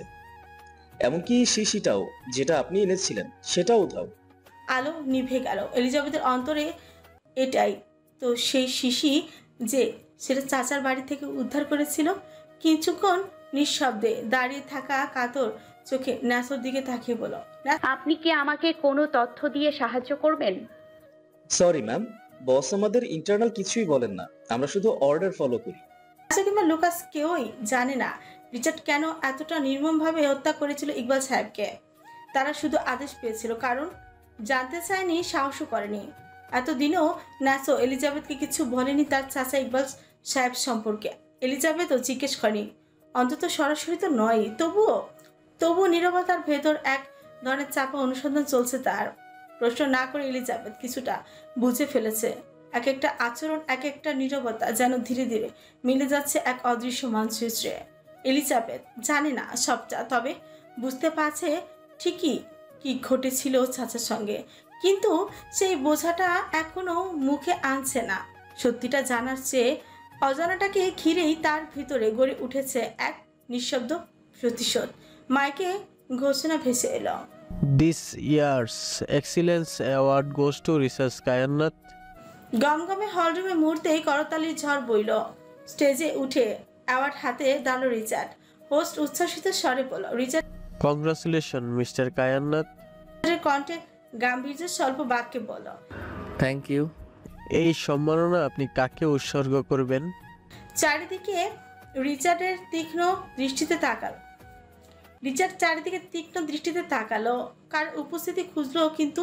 এমনকি শিশিটাও যেটা আপনি এনেছিলেন সেটাও উধাও।
আলো নিভে গেল। এলিজাবেথের অন্তরে এটাই তো সেই শিশি যে সেটা চাচার বাড়ি থেকে উদ্ধার করেছিল। কিছুক্ষণ নিঃশব্দে দাঁড়িয়ে থাকা কাতর চোখে ন্যাসোর দিকে তাকিয়ে বলল,
আপনি কি আমাকে কোনো তথ্য দিয়ে সাহায্য করবেন?
সরি ম্যাম, বস আমাদের ইন্টারনাল কিছুই বলেন না, আমরা শুধু অর্ডার ফলো করি।
ন্যাসো কিংবা লুকাস কেউই জানে না রিচার্ড কেন এতটা নির্মমভাবে হত্যা করেছিল ইকবাল সাহেবকে। তারা শুধু আদেশ পেয়েছিল, কারণ জানতে চায়নি, সাহসও করেনি। এতদিনেও ন্যাসো এলিজাবেথকে কিছু বলেনি তার চাচা ইকবাল সাহেব সম্পর্কে। এলিজাবেথও জিজ্ঞেস করেনি, অন্তত সরাসরি তো নয়। তবুও নীরবতার ভেতর এক ধরনের চাপা অনুসন্ধান চলছে তার। প্রশ্ন না করে এলিজাবেথ কিছুটা বুঝে ফেলেছে। এক একটা আচরণ, এক একটা নীরবতা যেন ধীরে ধীরে মিলে যাচ্ছে এক অদৃশ্য মানচিত্রে। এলিজাবেথ জানে না সবটা, তবে বুঝতে পারছে ঠিকই কি ঘটেছিল চাচার সঙ্গে, কিন্তু সেই বোঝাটা এখনো মুখে আনছে না। সত্যিটা জানার চেয়ে অজানাটাকে ঘিরেই তার ভিতরে গড়ে উঠেছে এক নিঃশব্দ প্রতিশোধ। মাইকে ঘোষণা ভেসে এলো।
This year's Excellence Award goes to Research Kainat.
গমগমে হলরুমে মুহূর্তেই করতালির ঝড় বইল। স্টেজে উঠে অ্যাওয়ার্ড হাতে দাঁড়ালো রিচার্ড। হোস্ট উচ্ছ্বাসিত স্বরে বলল। রিচার্ডের
Congratulations, Mr. Kainat.
কণ্ঠে গাম্ভীর্য স্বল্প বাক্যে বলল।
Thank you.
এই সম্মাননা আপনি কাকে উৎসর্গ করবেন?
চারিদিকে রিচার্ডের তীক্ষ্ণ দৃষ্টিতে তাকাল। রিচার্ড চারিদিকে তীক্ষ্ণ দৃষ্টিতে তাকালো। কার উপস্থিতি খুঁজলো, কিন্তু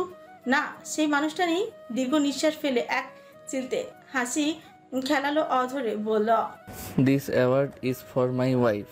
না, সেই মানুষটা নেই। দীর্ঘ নিঃশ্বাস ফেলে এক চিলতে হাসি খেলালো অধরে বলল,
this award is for my wife.